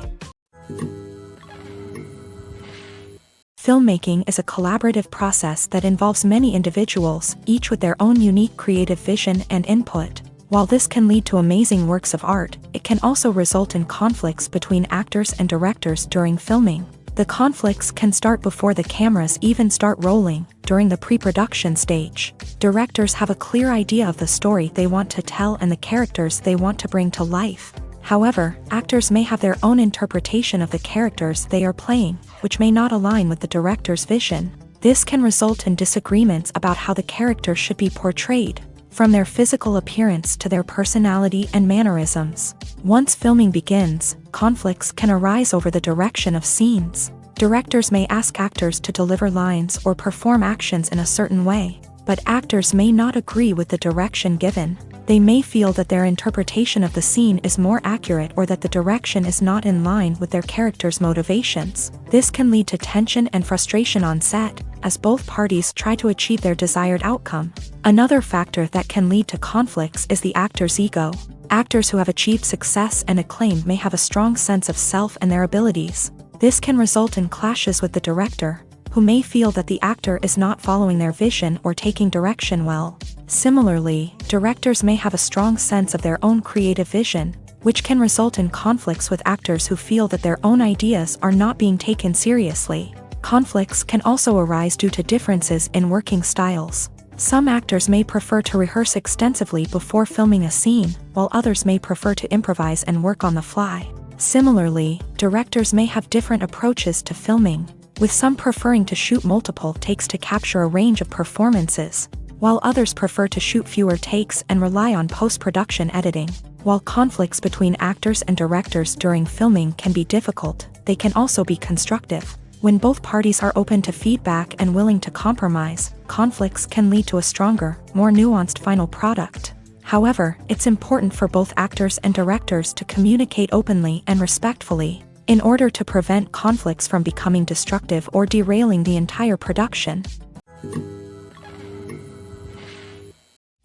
Filmmaking is a collaborative process that involves many individuals, each with their own unique creative vision and input. While this can lead to amazing works of art, it can also result in conflicts between actors and directors during filming. The conflicts can start before the cameras even start rolling, during the pre-production stage. Directors have a clear idea of the story they want to tell and the characters they want to bring to life. However, actors may have their own interpretation of the characters they are playing, which may not align with the director's vision. This can result in disagreements about how the character should be portrayed, from their physical appearance to their personality and mannerisms. Once filming begins, conflicts can arise over the direction of scenes. Directors may ask actors to deliver lines or perform actions in a certain way, but actors may not agree with the direction given. They may feel that their interpretation of the scene is more accurate or that the direction is not in line with their character's motivations. This can lead to tension and frustration on set, as both parties try to achieve their desired outcome. Another factor that can lead to conflicts is the actor's ego. Actors who have achieved success and acclaim may have a strong sense of self and their abilities. This can result in clashes with the director, who may feel that the actor is not following their vision or taking direction well. Similarly, directors may have a strong sense of their own creative vision, which can result in conflicts with actors who feel that their own ideas are not being taken seriously. Conflicts can also arise due to differences in working styles. Some actors may prefer to rehearse extensively before filming a scene, while others may prefer to improvise and work on the fly. Similarly, directors may have different approaches to filming, with some preferring to shoot multiple takes to capture a range of performances, while others prefer to shoot fewer takes and rely on post-production editing. While conflicts between actors and directors during filming can be difficult, they can also be constructive. When both parties are open to feedback and willing to compromise, conflicts can lead to a stronger, more nuanced final product. However, it's important for both actors and directors to communicate openly and respectfully, in order to prevent conflicts from becoming destructive or derailing the entire production.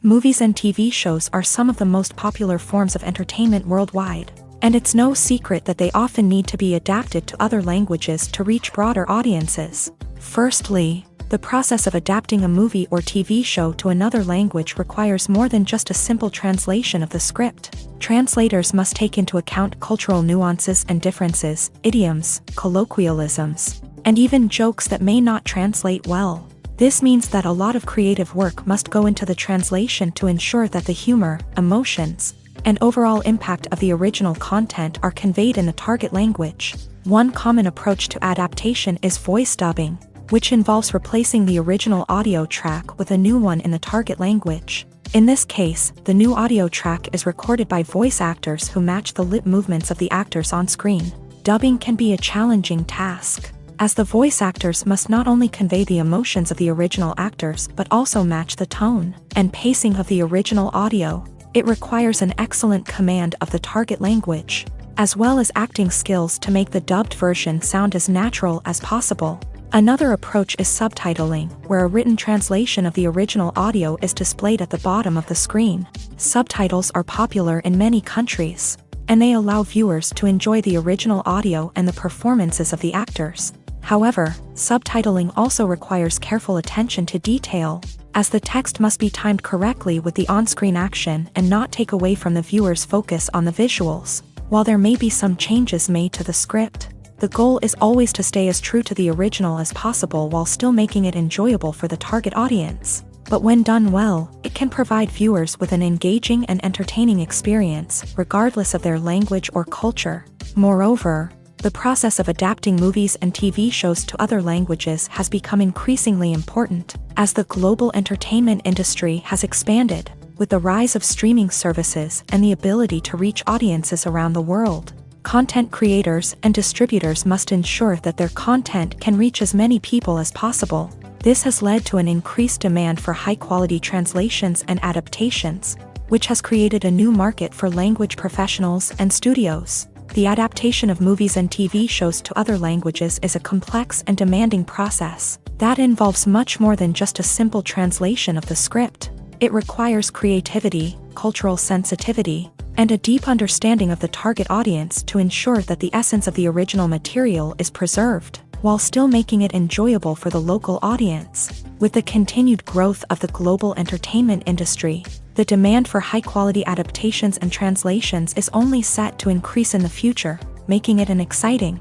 Movies and TV shows are some of the most popular forms of entertainment worldwide, and it's no secret that they often need to be adapted to other languages to reach broader audiences. Firstly, the process of adapting a movie or TV show to another language requires more than just a simple translation of the script. Translators must take into account cultural nuances and differences, idioms, colloquialisms, and even jokes that may not translate well. This means that a lot of creative work must go into the translation to ensure that the humor, emotions, and overall impact of the original content are conveyed in the target language. One common approach to adaptation is voice dubbing, which involves replacing the original audio track with a new one in the target language. In this case, the new audio track is recorded by voice actors who match the lip movements of the actors on screen. Dubbing can be a challenging task, as the voice actors must not only convey the emotions of the original actors but also match the tone and pacing of the original audio. It requires an excellent command of the target language, as well as acting skills to make the dubbed version sound as natural as possible. Another approach is subtitling, where a written translation of the original audio is displayed at the bottom of the screen. Subtitles are popular in many countries, and they allow viewers to enjoy the original audio and the performances of the actors. However, subtitling also requires careful attention to detail, as the text must be timed correctly with the on-screen action and not take away from the viewer's focus on the visuals. While there may be some changes made to the script, the goal is always to stay as true to the original as possible while still making it enjoyable for the target audience. But when done well, it can provide viewers with an engaging and entertaining experience, regardless of their language or culture. Moreover, the process of adapting movies and TV shows to other languages has become increasingly important, as the global entertainment industry has expanded, with the rise of streaming services and the ability to reach audiences around the world. Content creators and distributors must ensure that their content can reach as many people as possible. This has led to an increased demand for high-quality translations and adaptations, which has created a new market for language professionals and studios. The adaptation of movies and TV shows to other languages is a complex and demanding process that involves much more than just a simple translation of the script. It requires creativity, cultural sensitivity, and a deep understanding of the target audience to ensure that the essence of the original material is preserved, while still making it enjoyable for the local audience. With the continued growth of the global entertainment industry, the demand for high-quality adaptations and translations is only set to increase in the future, making it an exciting.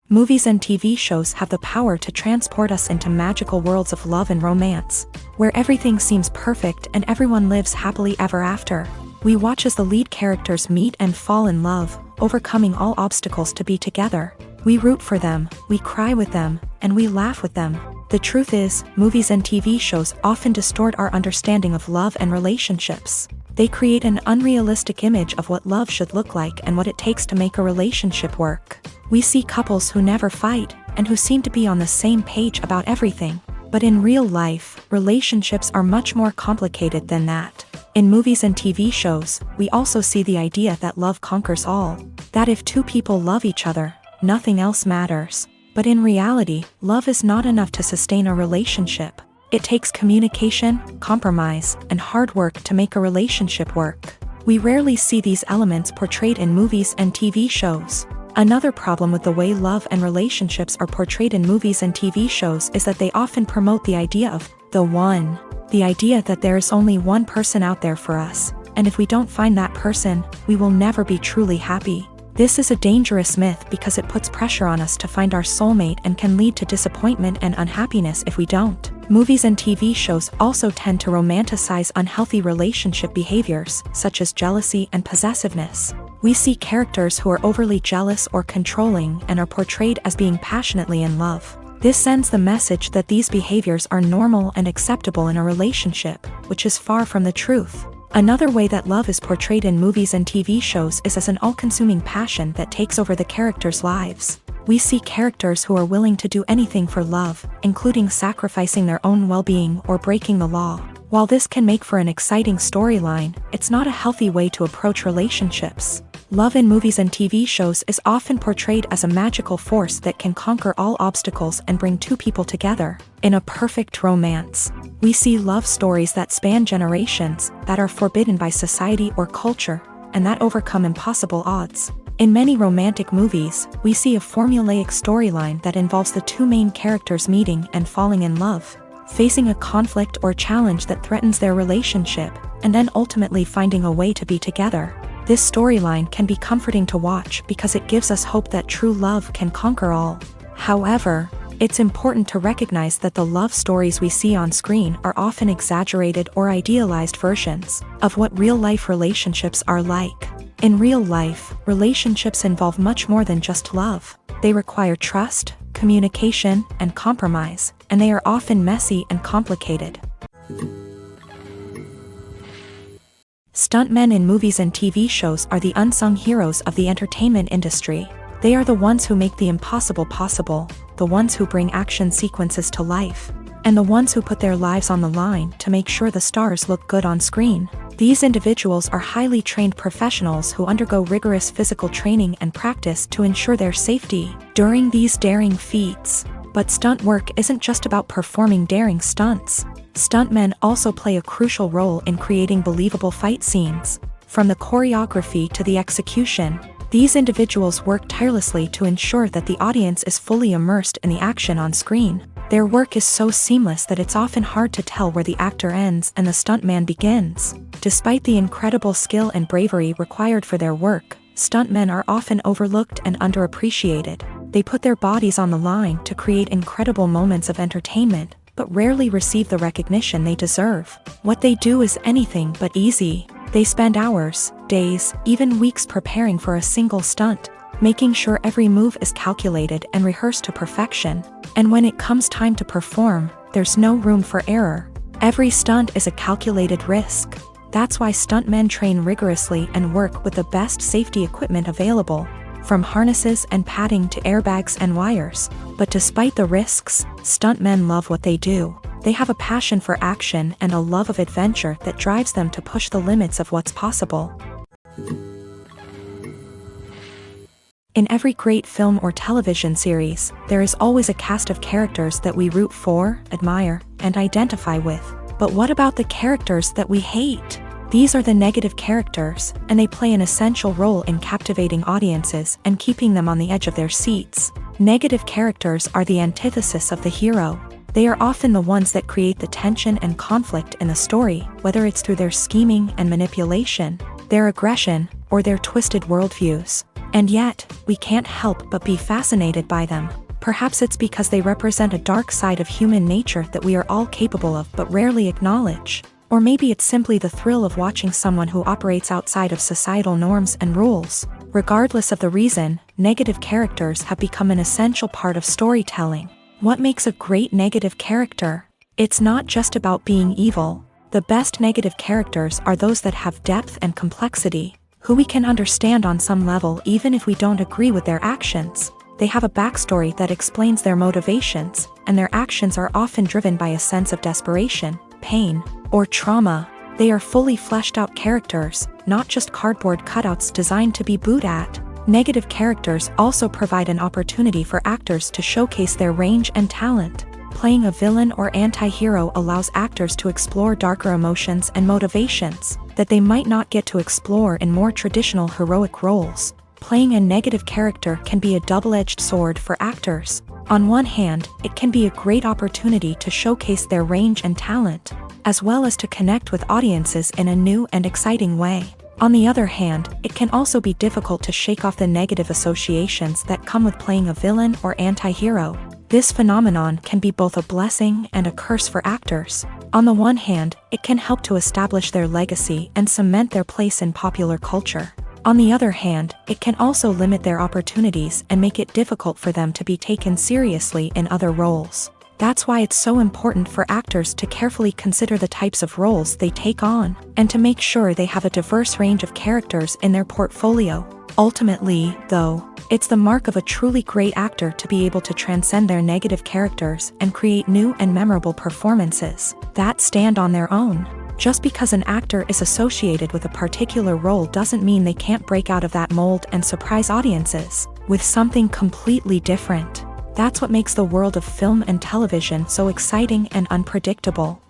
Movies and TV shows have the power to transport us into magical worlds of love and romance, where everything seems perfect and everyone lives happily ever after. We watch as the lead characters meet and fall in love, overcoming all obstacles to be together. We root for them, we cry with them, and we laugh with them. The truth is, movies and TV shows often distort our understanding of love and relationships. They create an unrealistic image of what love should look like and what it takes to make a relationship work. We see couples who never fight, and who seem to be on the same page about everything. But in real life, relationships are much more complicated than that. In movies and TV shows, we also see the idea that love conquers all. That if two people love each other, nothing else matters. But in reality, love is not enough to sustain a relationship. It takes communication, compromise, and hard work to make a relationship work. We rarely see these elements portrayed in movies and TV shows. Another problem with the way love and relationships are portrayed in movies and TV shows is that they often promote the idea of the one. The idea that there is only one person out there for us, and if we don't find that person, we will never be truly happy. This is a dangerous myth because it puts pressure on us to find our soulmate and can lead to disappointment and unhappiness if we don't. Movies and TV shows also tend to romanticize unhealthy relationship behaviors, such as jealousy and possessiveness. We see characters who are overly jealous or controlling and are portrayed as being passionately in love. This sends the message that these behaviors are normal and acceptable in a relationship, which is far from the truth. Another way that love is portrayed in movies and TV shows is as an all-consuming passion that takes over the characters' lives. We see characters who are willing to do anything for love, including sacrificing their own well-being or breaking the law. While this can make for an exciting storyline, it's not a healthy way to approach relationships. Love in movies and TV shows is often portrayed as a magical force that can conquer all obstacles and bring two people together. In a perfect romance, we see love stories that span generations, that are forbidden by society or culture, and that overcome impossible odds. In many romantic movies, we see a formulaic storyline that involves the two main characters meeting and falling in love, facing a conflict or challenge that threatens their relationship, and then ultimately finding a way to be together. This storyline can be comforting to watch because it gives us hope that true love can conquer all. However, it's important to recognize that the love stories we see on screen are often exaggerated or idealized versions of what real-life relationships are like. In real life, relationships involve much more than just love. They require trust, communication, and compromise, and they are often messy and complicated. Stuntmen in movies and TV shows are the unsung heroes of the entertainment industry. They are the ones who make the impossible possible, the ones who bring action sequences to life, and the ones who put their lives on the line to make sure the stars look good on screen. These individuals are highly trained professionals who undergo rigorous physical training and practice to ensure their safety during these daring feats. But stunt work isn't just about performing daring stunts. Stuntmen also play a crucial role in creating believable fight scenes. From the choreography to the execution, these individuals work tirelessly to ensure that the audience is fully immersed in the action on screen. Their work is so seamless that it's often hard to tell where the actor ends and the stuntman begins. Despite the incredible skill and bravery required for their work, stuntmen are often overlooked and underappreciated. They put their bodies on the line to create incredible moments of entertainment, but rarely receive the recognition they deserve. What they do is anything but easy. They spend hours, days, even weeks preparing for a single stunt, making sure every move is calculated and rehearsed to perfection. And when it comes time to perform, there's no room for error. Every stunt is a calculated risk. That's why stuntmen train rigorously and work with the best safety equipment available, from harnesses and padding to airbags and wires. But despite the risks, stuntmen love what they do. They have a passion for action and a love of adventure that drives them to push the limits of what's possible. In every great film or television series, there is always a cast of characters that we root for, admire, and identify with. But what about the characters that we hate? These are the negative characters, and they play an essential role in captivating audiences and keeping them on the edge of their seats. Negative characters are the antithesis of the hero. They are often the ones that create the tension and conflict in the story, whether it's through their scheming and manipulation, their aggression, or their twisted worldviews. And yet, we can't help but be fascinated by them. Perhaps it's because they represent a dark side of human nature that we are all capable of but rarely acknowledge. Or maybe it's simply the thrill of watching someone who operates outside of societal norms and rules. Regardless of the reason, negative characters have become an essential part of storytelling. What makes a great negative character? It's not just about being evil. The best negative characters are those that have depth and complexity, who we can understand on some level even if we don't agree with their actions. They have a backstory that explains their motivations, and their actions are often driven by a sense of desperation, pain, or trauma. They are fully fleshed out characters, not just cardboard cutouts designed to be booed at. Negative characters also provide an opportunity for actors to showcase their range and talent. Playing a villain or anti-hero allows actors to explore darker emotions and motivations that they might not get to explore in more traditional heroic roles. Playing a negative character can be a double-edged sword for actors. On one hand, it can be a great opportunity to showcase their range and talent, as well as to connect with audiences in a new and exciting way. On the other hand, it can also be difficult to shake off the negative associations that come with playing a villain or anti-hero. This phenomenon can be both a blessing and a curse for actors. On the one hand, it can help to establish their legacy and cement their place in popular culture. On the other hand, it can also limit their opportunities and make it difficult for them to be taken seriously in other roles. That's why it's so important for actors to carefully consider the types of roles they take on, and to make sure they have a diverse range of characters in their portfolio. Ultimately, though, it's the mark of a truly great actor to be able to transcend their negative characters and create new and memorable performances that stand on their own. Just because an actor is associated with a particular role doesn't mean they can't break out of that mold and surprise audiences with something completely different. That's what makes the world of film and television so exciting and unpredictable.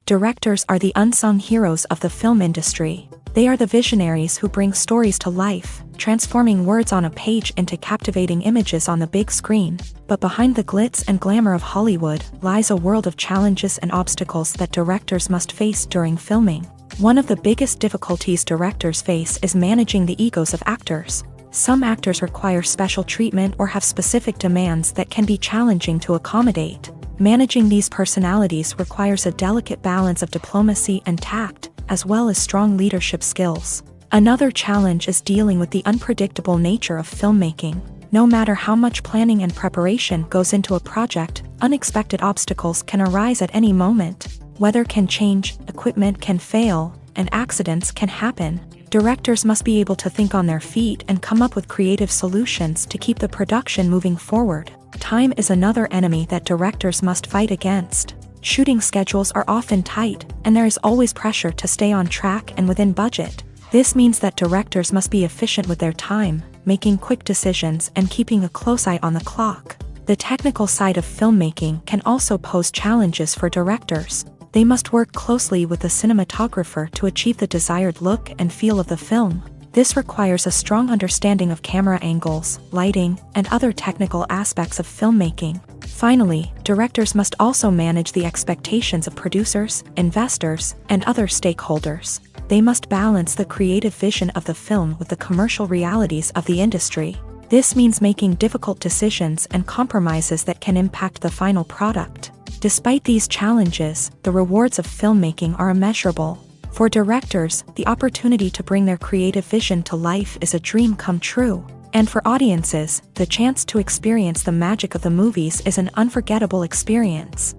Directors are the unsung heroes of the film industry. They are the visionaries who bring stories to life, transforming words on a page into captivating images on the big screen. But behind the glitz and glamour of Hollywood lies a world of challenges and obstacles that directors must face during filming. One of the biggest difficulties directors face is managing the egos of actors. Some actors require special treatment or have specific demands that can be challenging to accommodate. Managing these personalities requires a delicate balance of diplomacy and tact, as well as strong leadership skills. Another challenge is dealing with the unpredictable nature of filmmaking. No matter how much planning and preparation goes into a project, unexpected obstacles can arise at any moment. Weather can change, equipment can fail, and accidents can happen. Directors must be able to think on their feet and come up with creative solutions to keep the production moving forward. Time is another enemy that directors must fight against. Shooting schedules are often tight, and there is always pressure to stay on track and within budget. This means that directors must be efficient with their time, making quick decisions and keeping a close eye on the clock. The technical side of filmmaking can also pose challenges for directors. They must work closely with the cinematographer to achieve the desired look and feel of the film. This requires a strong understanding of camera angles, lighting, and other technical aspects of filmmaking. Finally, directors must also manage the expectations of producers, investors, and other stakeholders. They must balance the creative vision of the film with the commercial realities of the industry. This means making difficult decisions and compromises that can impact the final product. Despite these challenges, the rewards of filmmaking are immeasurable. For directors, the opportunity to bring their creative vision to life is a dream come true. And for audiences, the chance to experience the magic of the movies is an unforgettable experience.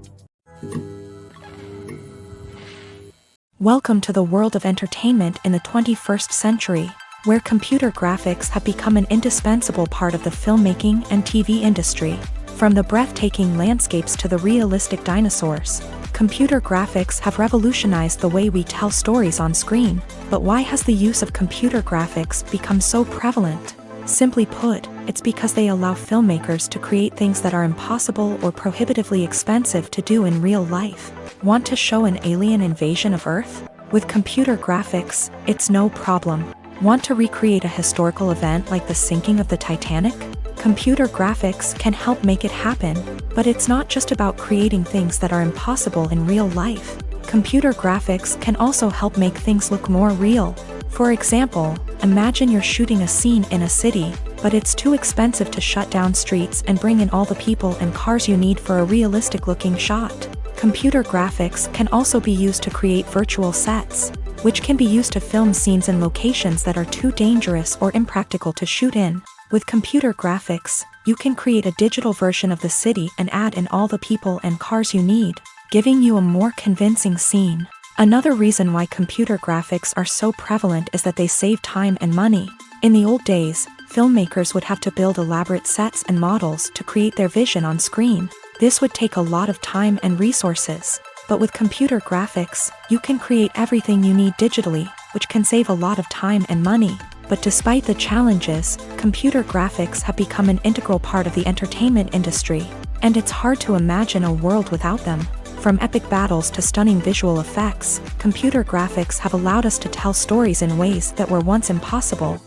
Welcome to the world of entertainment in the 21st century, where computer graphics have become an indispensable part of the filmmaking and TV industry. From the breathtaking landscapes to the realistic dinosaurs, computer graphics have revolutionized the way we tell stories on screen. But why has the use of computer graphics become so prevalent? Simply put, it's because they allow filmmakers to create things that are impossible or prohibitively expensive to do in real life. Want to show an alien invasion of Earth? With computer graphics, it's no problem. Want to recreate a historical event like the sinking of the Titanic? Computer graphics can help make it happen, but it's not just about creating things that are impossible in real life. Computer graphics can also help make things look more real. For example, imagine you're shooting a scene in a city, but it's too expensive to shut down streets and bring in all the people and cars you need for a realistic-looking shot. Computer graphics can also be used to create virtual sets, which can be used to film scenes in locations that are too dangerous or impractical to shoot in. With computer graphics, you can create a digital version of the city and add in all the people and cars you need, giving you a more convincing scene. Another reason why computer graphics are so prevalent is that they save time and money. In the old days, filmmakers would have to build elaborate sets and models to create their vision on screen. This would take a lot of time and resources. But with computer graphics, you can create everything you need digitally, which can save a lot of time and money. But despite the challenges, computer graphics have become an integral part of the entertainment industry, and it's hard to imagine a world without them. From epic battles to stunning visual effects, computer graphics have allowed us to tell stories in ways that were once impossible.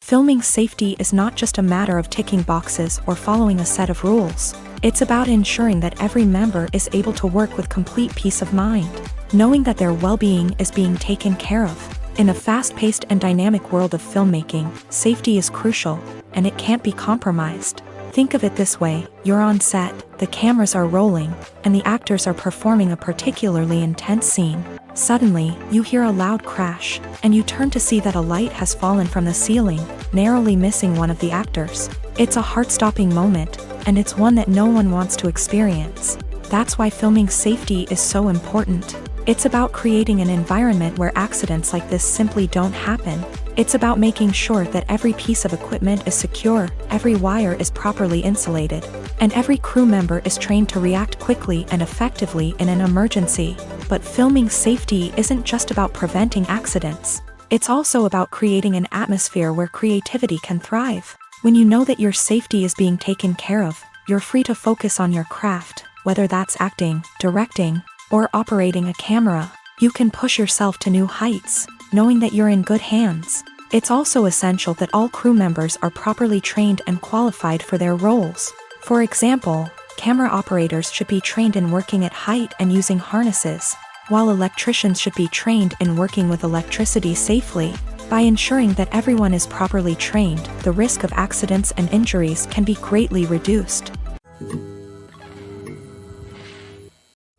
Filming safety is not just a matter of ticking boxes or following a set of rules. It's about ensuring that every member is able to work with complete peace of mind, knowing that their well-being is being taken care of. In a fast-paced and dynamic world of filmmaking, safety is crucial, and it can't be compromised. Think of it this way: you're on set, the cameras are rolling, and the actors are performing a particularly intense scene. Suddenly, you hear a loud crash, and you turn to see that a light has fallen from the ceiling, narrowly missing one of the actors. It's a heart-stopping moment, and it's one that no one wants to experience. That's why filming safety is so important. It's about creating an environment where accidents like this simply don't happen. It's about making sure that every piece of equipment is secure, every wire is properly insulated, and every crew member is trained to react quickly and effectively in an emergency. But filming safety isn't just about preventing accidents. It's also about creating an atmosphere where creativity can thrive. When you know that your safety is being taken care of, you're free to focus on your craft, whether that's acting, directing, or operating a camera. You can push yourself to new heights, knowing that you're in good hands. It's also essential that all crew members are properly trained and qualified for their roles. For example, camera operators should be trained in working at height and using harnesses, while electricians should be trained in working with electricity safely. By ensuring that everyone is properly trained, the risk of accidents and injuries can be greatly reduced.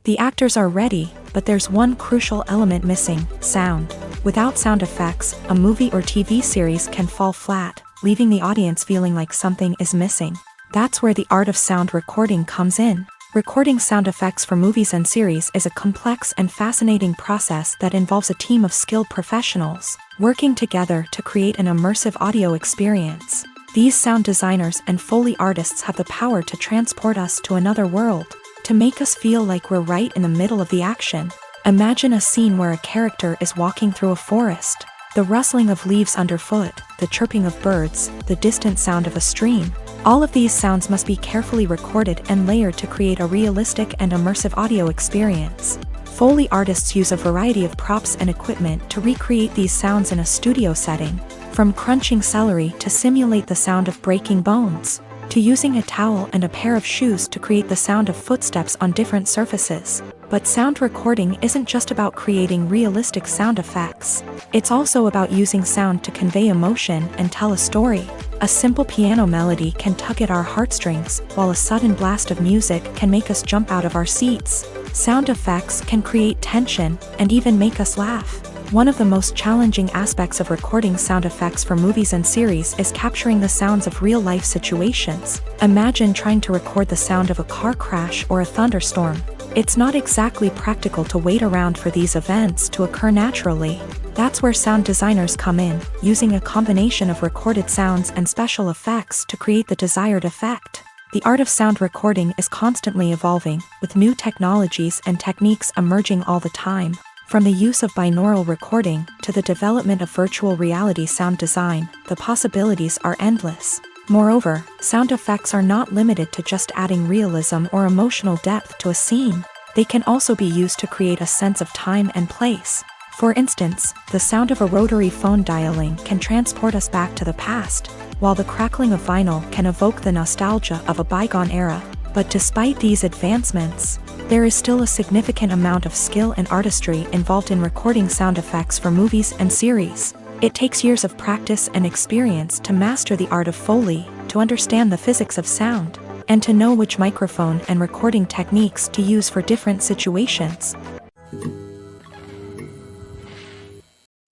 The actors are ready, but there's one crucial element missing: sound. Without sound effects, a movie or TV series can fall flat, leaving the audience feeling like something is missing. That's where the art of sound recording comes in. Recording sound effects for movies and series is a complex and fascinating process that involves a team of skilled professionals working together to create an immersive audio experience. These sound designers and Foley artists have the power to transport us to another world, to make us feel like we're right in the middle of the action. Imagine a scene where a character is walking through a forest. The rustling of leaves underfoot, the chirping of birds, the distant sound of a stream. All of these sounds must be carefully recorded and layered to create a realistic and immersive audio experience. Foley artists use a variety of props and equipment to recreate these sounds in a studio setting, from crunching celery to simulate the sound of breaking bones, to using a towel and a pair of shoes to create the sound of footsteps on different surfaces. But sound recording isn't just about creating realistic sound effects. It's also about using sound to convey emotion and tell a story. A simple piano melody can tug at our heartstrings, while a sudden blast of music can make us jump out of our seats. Sound effects can create tension and even make us laugh. One of the most challenging aspects of recording sound effects for movies and series is capturing the sounds of real-life situations. Imagine trying to record the sound of a car crash or a thunderstorm. It's not exactly practical to wait around for these events to occur naturally. That's where sound designers come in, using a combination of recorded sounds and special effects to create the desired effect. The art of sound recording is constantly evolving, with new technologies and techniques emerging all the time. From the use of binaural recording to the development of virtual reality sound design, the possibilities are endless. Moreover, sound effects are not limited to just adding realism or emotional depth to a scene. They can also be used to create a sense of time and place. For instance, the sound of a rotary phone dialing can transport us back to the past, while the crackling of vinyl can evoke the nostalgia of a bygone era. But despite these advancements, there is still a significant amount of skill and artistry involved in recording sound effects for movies and series. It takes years of practice and experience to master the art of Foley, to understand the physics of sound, and to know which microphone and recording techniques to use for different situations.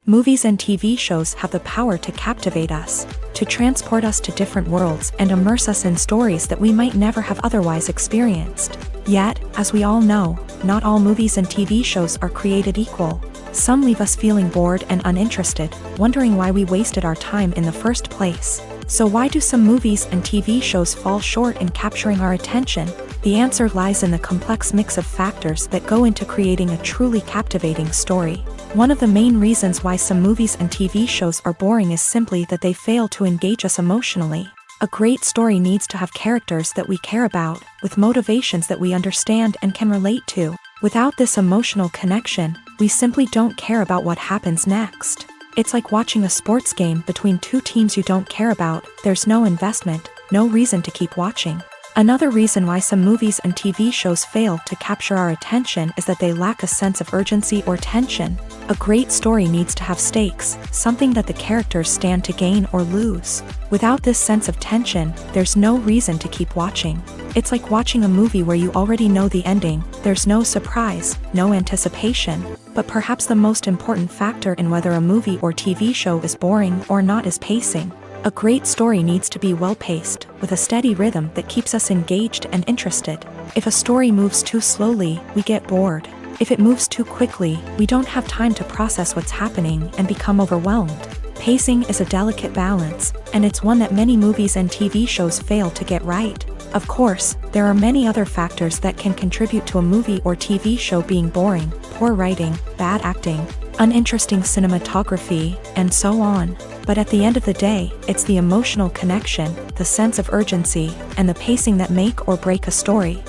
Movies and TV shows have the power to captivate us, to transport us to different worlds and immerse us in stories that we might never have otherwise experienced. Yet, as we all know, not all movies and TV shows are created equal. Some leave us feeling bored and uninterested, wondering why we wasted our time in the first place. So why do some movies and TV shows fall short in capturing our attention? The answer lies in the complex mix of factors that go into creating a truly captivating story. One of the main reasons why some movies and TV shows are boring is simply that they fail to engage us emotionally. A great story needs to have characters that we care about, with motivations that we understand and can relate to. Without this emotional connection, we simply don't care about what happens next. It's like watching a sports game between two teams you don't care about. There's no investment, no reason to keep watching. Another reason why some movies and TV shows fail to capture our attention is that they lack a sense of urgency or tension. A great story needs to have stakes, something that the characters stand to gain or lose. Without this sense of tension, there's no reason to keep watching. It's like watching a movie where you already know the ending. There's no surprise, no anticipation. But perhaps the most important factor in whether a movie or TV show is boring or not is pacing. A great story needs to be well-paced, with a steady rhythm that keeps us engaged and interested. If a story moves too slowly, we get bored. If it moves too quickly, we don't have time to process what's happening and become overwhelmed. Pacing is a delicate balance, and it's one that many movies and TV shows fail to get right. Of course, there are many other factors that can contribute to a movie or TV show being boring: poor writing, bad acting, uninteresting cinematography, and so on. But at the end of the day, it's the emotional connection, the sense of urgency, and the pacing that make or break a story.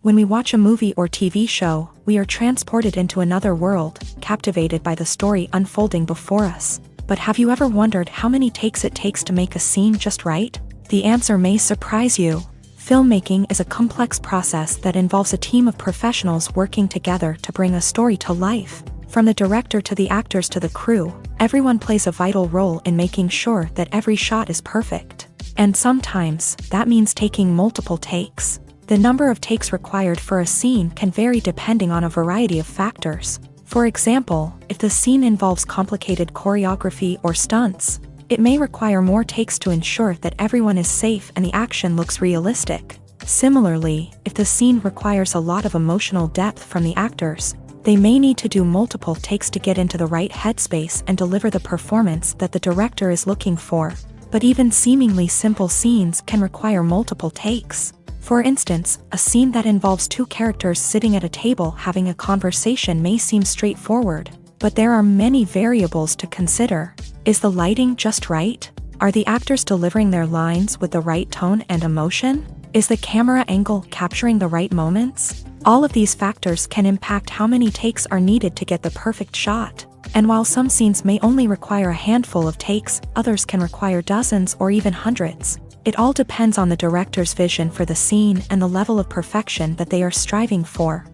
When we watch a movie or TV show, we are transported into another world, captivated by the story unfolding before us. But have you ever wondered how many takes it takes to make a scene just right? The answer may surprise you. Filmmaking is a complex process that involves a team of professionals working together to bring a story to life. From the director to the actors to the crew, everyone plays a vital role in making sure that every shot is perfect. And sometimes, that means taking multiple takes. The number of takes required for a scene can vary depending on a variety of factors. For example, if the scene involves complicated choreography or stunts, it may require more takes to ensure that everyone is safe and the action looks realistic. Similarly, if the scene requires a lot of emotional depth from the actors, they may need to do multiple takes to get into the right headspace and deliver the performance that the director is looking for. But even seemingly simple scenes can require multiple takes. For instance, a scene that involves two characters sitting at a table having a conversation may seem straightforward, but there are many variables to consider. Is the lighting just right? Are the actors delivering their lines with the right tone and emotion? Is the camera angle capturing the right moments? All of these factors can impact how many takes are needed to get the perfect shot. And while some scenes may only require a handful of takes, others can require dozens or even hundreds. It all depends on the director's vision for the scene and the level of perfection that they are striving for.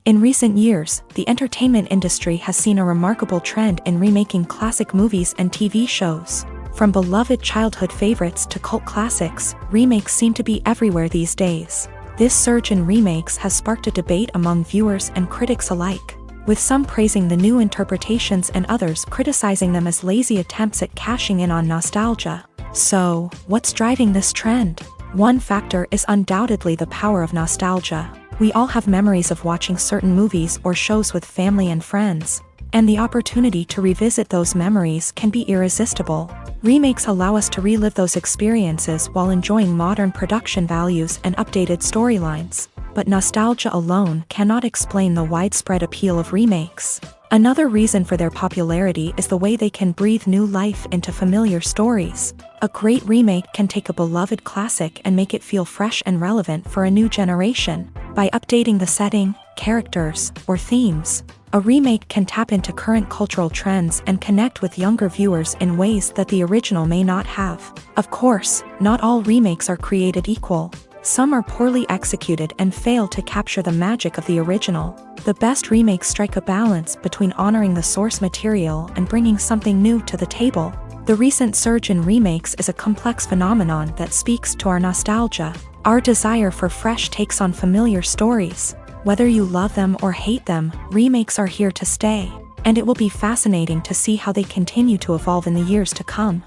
In recent years, the entertainment industry has seen a remarkable trend in remaking classic movies and TV shows. From beloved childhood favorites to cult classics, remakes seem to be everywhere these days. This surge in remakes has sparked a debate among viewers and critics alike, with some praising the new interpretations and others criticizing them as lazy attempts at cashing in on nostalgia. So, what's driving this trend? One factor is undoubtedly the power of nostalgia. We all have memories of watching certain movies or shows with family and friends, and the opportunity to revisit those memories can be irresistible. Remakes allow us to relive those experiences while enjoying modern production values and updated storylines. But nostalgia alone cannot explain the widespread appeal of remakes. Another reason for their popularity is the way they can breathe new life into familiar stories. A great remake can take a beloved classic and make it feel fresh and relevant for a new generation. By updating the setting, characters, or themes, a remake can tap into current cultural trends and connect with younger viewers in ways that the original may not have. Of course, not all remakes are created equal. Some are poorly executed and fail to capture the magic of the original. The best remakes strike a balance between honoring the source material and bringing something new to the table. The recent surge in remakes is a complex phenomenon that speaks to our nostalgia, our desire for fresh takes on familiar stories. Whether you love them or hate them, remakes are here to stay, and it will be fascinating to see how they continue to evolve in the years to come.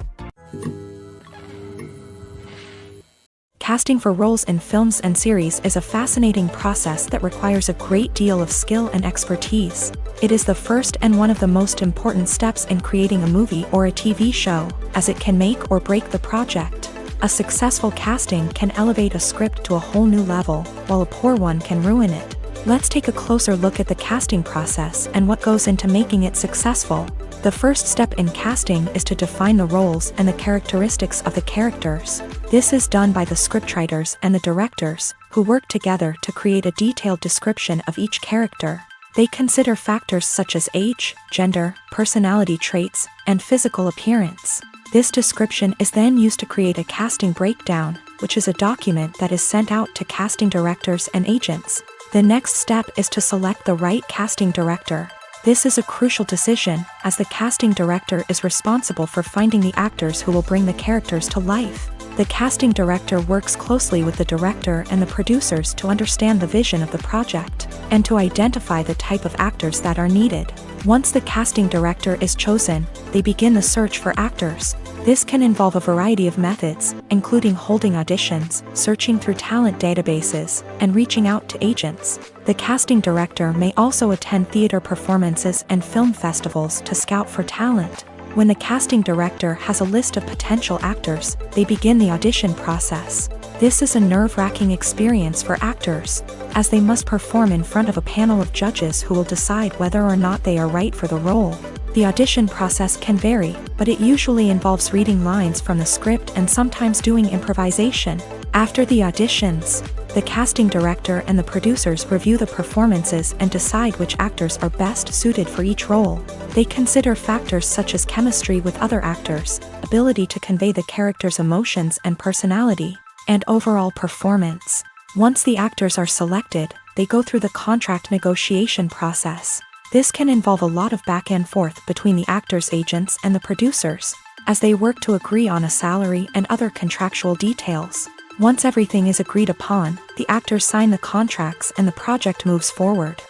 Casting for roles in films and series is a fascinating process that requires a great deal of skill and expertise. It is the first and one of the most important steps in creating a movie or a TV show, as it can make or break the project. A successful casting can elevate a script to a whole new level, while a poor one can ruin it. Let's take a closer look at the casting process and what goes into making it successful. The first step in casting is to define the roles and the characteristics of the characters. This is done by the scriptwriters and the directors, who work together to create a detailed description of each character. They consider factors such as age, gender, personality traits, and physical appearance. This description is then used to create a casting breakdown, which is a document that is sent out to casting directors and agents. The next step is to select the right casting director. This is a crucial decision, as the casting director is responsible for finding the actors who will bring the characters to life. The casting director works closely with the director and the producers to understand the vision of the project, and to identify the type of actors that are needed. Once the casting director is chosen, they begin the search for actors. This can involve a variety of methods, including holding auditions, searching through talent databases, and reaching out to agents. The casting director may also attend theater performances and film festivals to scout for talent. When the casting director has a list of potential actors, they begin the audition process. This is a nerve-wracking experience for actors, as they must perform in front of a panel of judges who will decide whether or not they are right for the role. The audition process can vary, but it usually involves reading lines from the script and sometimes doing improvisation. After the auditions, the casting director and the producers review the performances and decide which actors are best suited for each role. They consider factors such as chemistry with other actors, ability to convey the character's emotions and personality, and overall performance. Once the actors are selected, they go through the contract negotiation process. This can involve a lot of back and forth between the actors' agents and the producers, as they work to agree on a salary and other contractual details. Once everything is agreed upon, the actors sign the contracts and the project moves forward.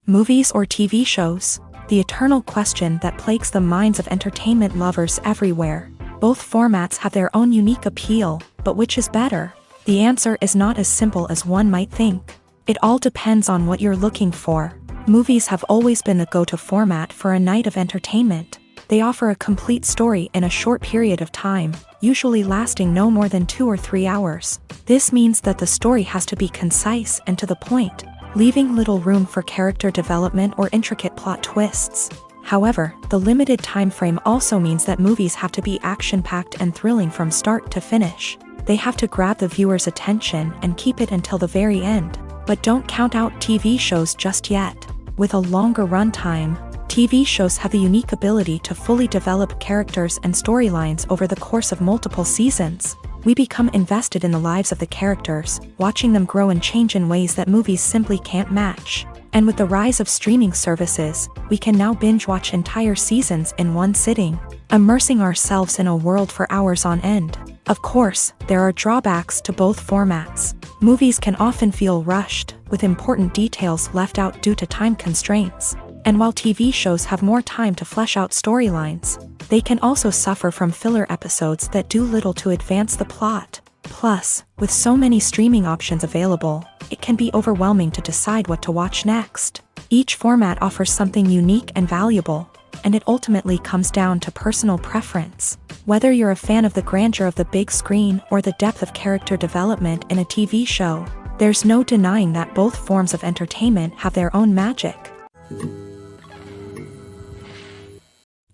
Movies or TV shows? The eternal question that plagues the minds of entertainment lovers everywhere. Both formats have their own unique appeal, but which is better? The answer is not as simple as one might think. It all depends on what you're looking for. Movies have always been the go-to format for a night of entertainment. They offer a complete story in a short period of time, usually lasting no more than 2 or 3 hours. This means that the story has to be concise and to the point, leaving little room for character development or intricate plot twists. However, the limited time frame also means that movies have to be action-packed and thrilling from start to finish. They have to grab the viewer's attention and keep it until the very end. But don't count out TV shows just yet. With a longer runtime, TV shows have the unique ability to fully develop characters and storylines over the course of multiple seasons. We become invested in the lives of the characters, watching them grow and change in ways that movies simply can't match. And with the rise of streaming services, we can now binge-watch entire seasons in one sitting, immersing ourselves in a world for hours on end. Of course, there are drawbacks to both formats. Movies can often feel rushed, with important details left out due to time constraints. And while TV shows have more time to flesh out storylines, they can also suffer from filler episodes that do little to advance the plot. Plus, with so many streaming options available, it can be overwhelming to decide what to watch next. Each format offers something unique and valuable, and it ultimately comes down to personal preference. Whether you're a fan of the grandeur of the big screen or the depth of character development in a TV show, there's no denying that both forms of entertainment have their own magic.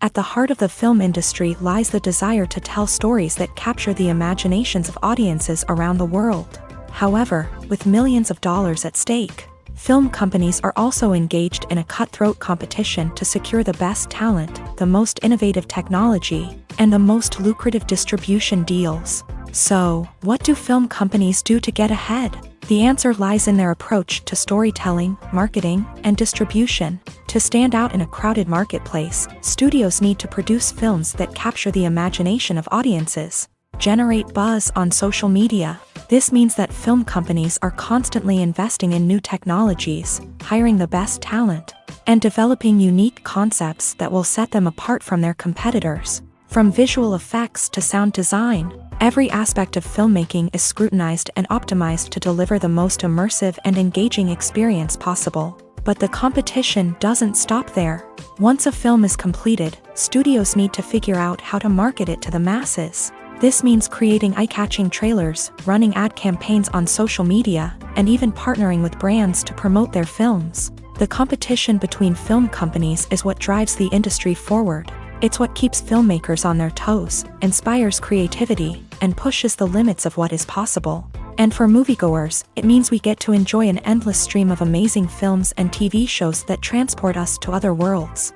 At the heart of the film industry lies the desire to tell stories that capture the imaginations of audiences around the world. However, with millions of dollars at stake, film companies are also engaged in a cutthroat competition to secure the best talent, the most innovative technology, and the most lucrative distribution deals. So, what do film companies do to get ahead? The answer lies in their approach to storytelling, marketing, and distribution. To stand out in a crowded marketplace, studios need to produce films that capture the imagination of audiences, generate buzz on social media. This means that film companies are constantly investing in new technologies, hiring the best talent, and developing unique concepts that will set them apart from their competitors. From visual effects to sound design, every aspect of filmmaking is scrutinized and optimized to deliver the most immersive and engaging experience possible. But the competition doesn't stop there. Once a film is completed, studios need to figure out how to market it to the masses. This means creating eye-catching trailers, running ad campaigns on social media, and even partnering with brands to promote their films. The competition between film companies is what drives the industry forward. It's what keeps filmmakers on their toes, inspires creativity, and pushes the limits of what is possible. And for moviegoers, it means we get to enjoy an endless stream of amazing films and TV shows that transport us to other worlds.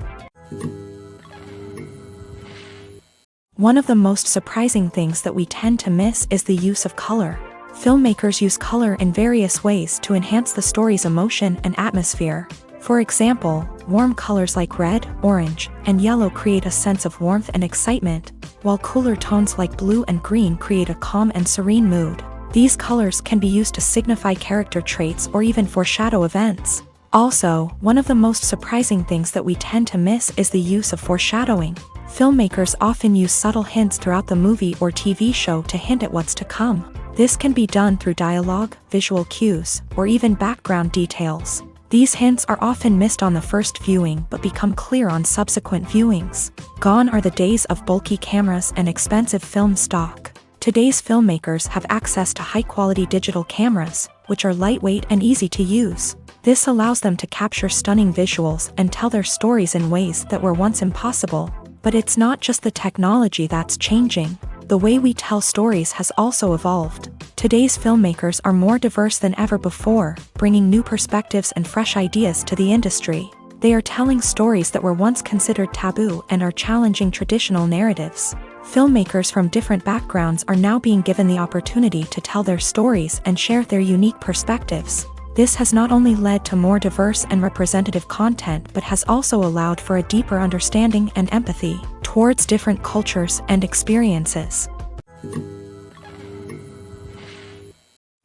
One of the most surprising things that we tend to miss is the use of color. Filmmakers use color in various ways to enhance the story's emotion and atmosphere. For example, warm colors like red, orange, and yellow create a sense of warmth and excitement, while cooler tones like blue and green create a calm and serene mood. These colors can be used to signify character traits or even foreshadow events. Also, one of the most surprising things that we tend to miss is the use of foreshadowing. Filmmakers often use subtle hints throughout the movie or TV show to hint at what's to come. This can be done through dialogue, visual cues, or even background details. These hints are often missed on the first viewing but become clear on subsequent viewings. Gone are the days of bulky cameras and expensive film stock. Today's filmmakers have access to high-quality digital cameras, which are lightweight and easy to use. This allows them to capture stunning visuals and tell their stories in ways that were once impossible. But it's not just the technology that's changing. The way we tell stories has also evolved. Today's filmmakers are more diverse than ever before, bringing new perspectives and fresh ideas to the industry. They are telling stories that were once considered taboo and are challenging traditional narratives. Filmmakers from different backgrounds are now being given the opportunity to tell their stories and share their unique perspectives. This has not only led to more diverse and representative content but has also allowed for a deeper understanding and empathy towards different cultures and experiences.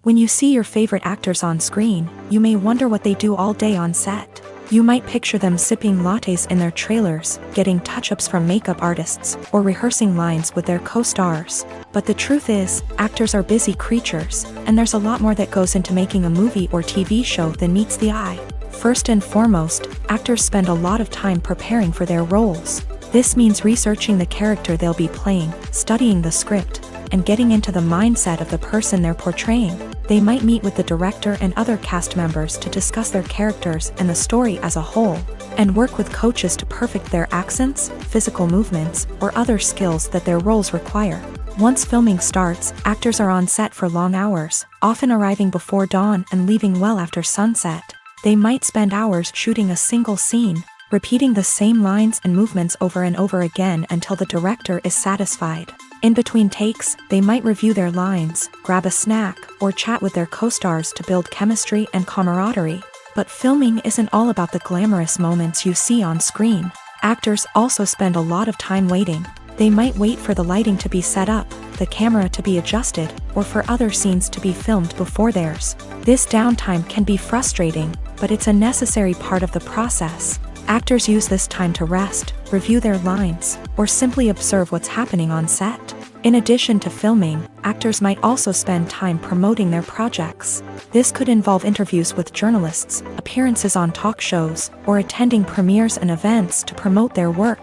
When you see your favorite actors on screen, you may wonder what they do all day on set. You might picture them sipping lattes in their trailers, getting touch-ups from makeup artists, or rehearsing lines with their co-stars. But the truth is, actors are busy creatures, and there's a lot more that goes into making a movie or TV show than meets the eye. First and foremost, actors spend a lot of time preparing for their roles. This means researching the character they'll be playing, studying the script, and getting into the mindset of the person they're portraying. They might meet with the director and other cast members to discuss their characters and the story as a whole, and work with coaches to perfect their accents, physical movements, or other skills that their roles require. Once filming starts, actors are on set for long hours, often arriving before dawn and leaving well after sunset. They might spend hours shooting a single scene, repeating the same lines and movements over and over again until the director is satisfied. In between takes, they might review their lines, grab a snack, or chat with their co-stars to build chemistry and camaraderie. But filming isn't all about the glamorous moments you see on screen. Actors also spend a lot of time waiting. They might wait for the lighting to be set up, the camera to be adjusted, or for other scenes to be filmed before theirs. This downtime can be frustrating, but it's a necessary part of the process. Actors use this time to rest, review their lines, or simply observe what's happening on set. In addition to filming, actors might also spend time promoting their projects. This could involve interviews with journalists, appearances on talk shows, or attending premieres and events to promote their work.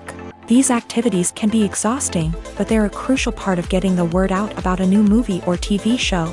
These activities can be exhausting, but they're a crucial part of getting the word out about a new movie or TV show.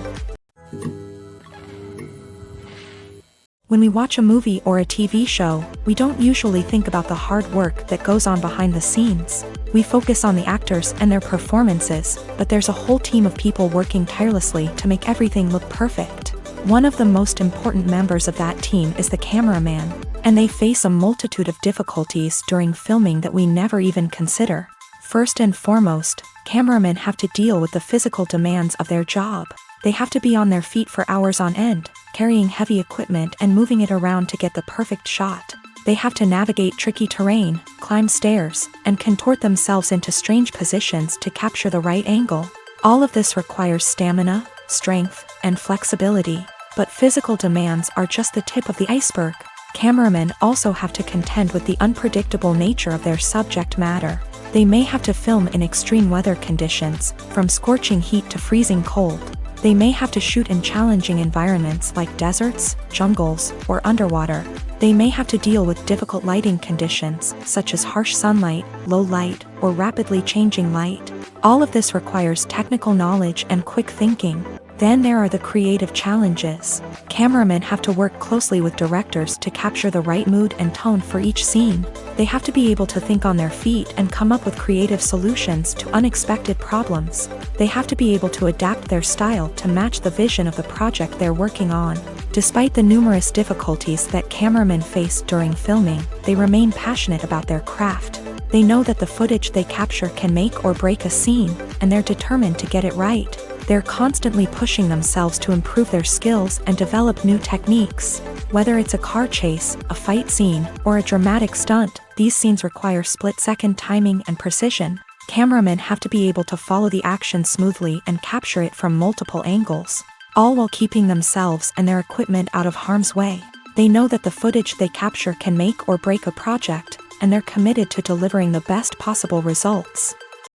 When we watch a movie or a TV show, we don't usually think about the hard work that goes on behind the scenes. We focus on the actors and their performances, but there's a whole team of people working tirelessly to make everything look perfect. One of the most important members of that team is the cameraman, and they face a multitude of difficulties during filming that we never even consider. First and foremost, cameramen have to deal with the physical demands of their job. They have to be on their feet for hours on end, carrying heavy equipment and moving it around to get the perfect shot. They have to navigate tricky terrain, climb stairs, and contort themselves into strange positions to capture the right angle. All of this requires stamina, strength, and flexibility. But physical demands are just the tip of the iceberg. Cameramen also have to contend with the unpredictable nature of their subject matter. They may have to film in extreme weather conditions, from scorching heat to freezing cold. They may have to shoot in challenging environments like deserts, jungles, or underwater. They may have to deal with difficult lighting conditions, such as harsh sunlight, low light, or rapidly changing light. All of this requires technical knowledge and quick thinking. Then there are the creative challenges. Cameramen have to work closely with directors to capture the right mood and tone for each scene. They have to be able to think on their feet and come up with creative solutions to unexpected problems. They have to be able to adapt their style to match the vision of the project they're working on. Despite the numerous difficulties that cameramen face during filming, they remain passionate about their craft. They know that the footage they capture can make or break a scene, and they're determined to get it right. They're constantly pushing themselves to improve their skills and develop new techniques. Whether it's a car chase, a fight scene, or a dramatic stunt, these scenes require split-second timing and precision. Cameramen have to be able to follow the action smoothly and capture it from multiple angles, all while keeping themselves and their equipment out of harm's way. They know that the footage they capture can make or break a project, and they're committed to delivering the best possible results.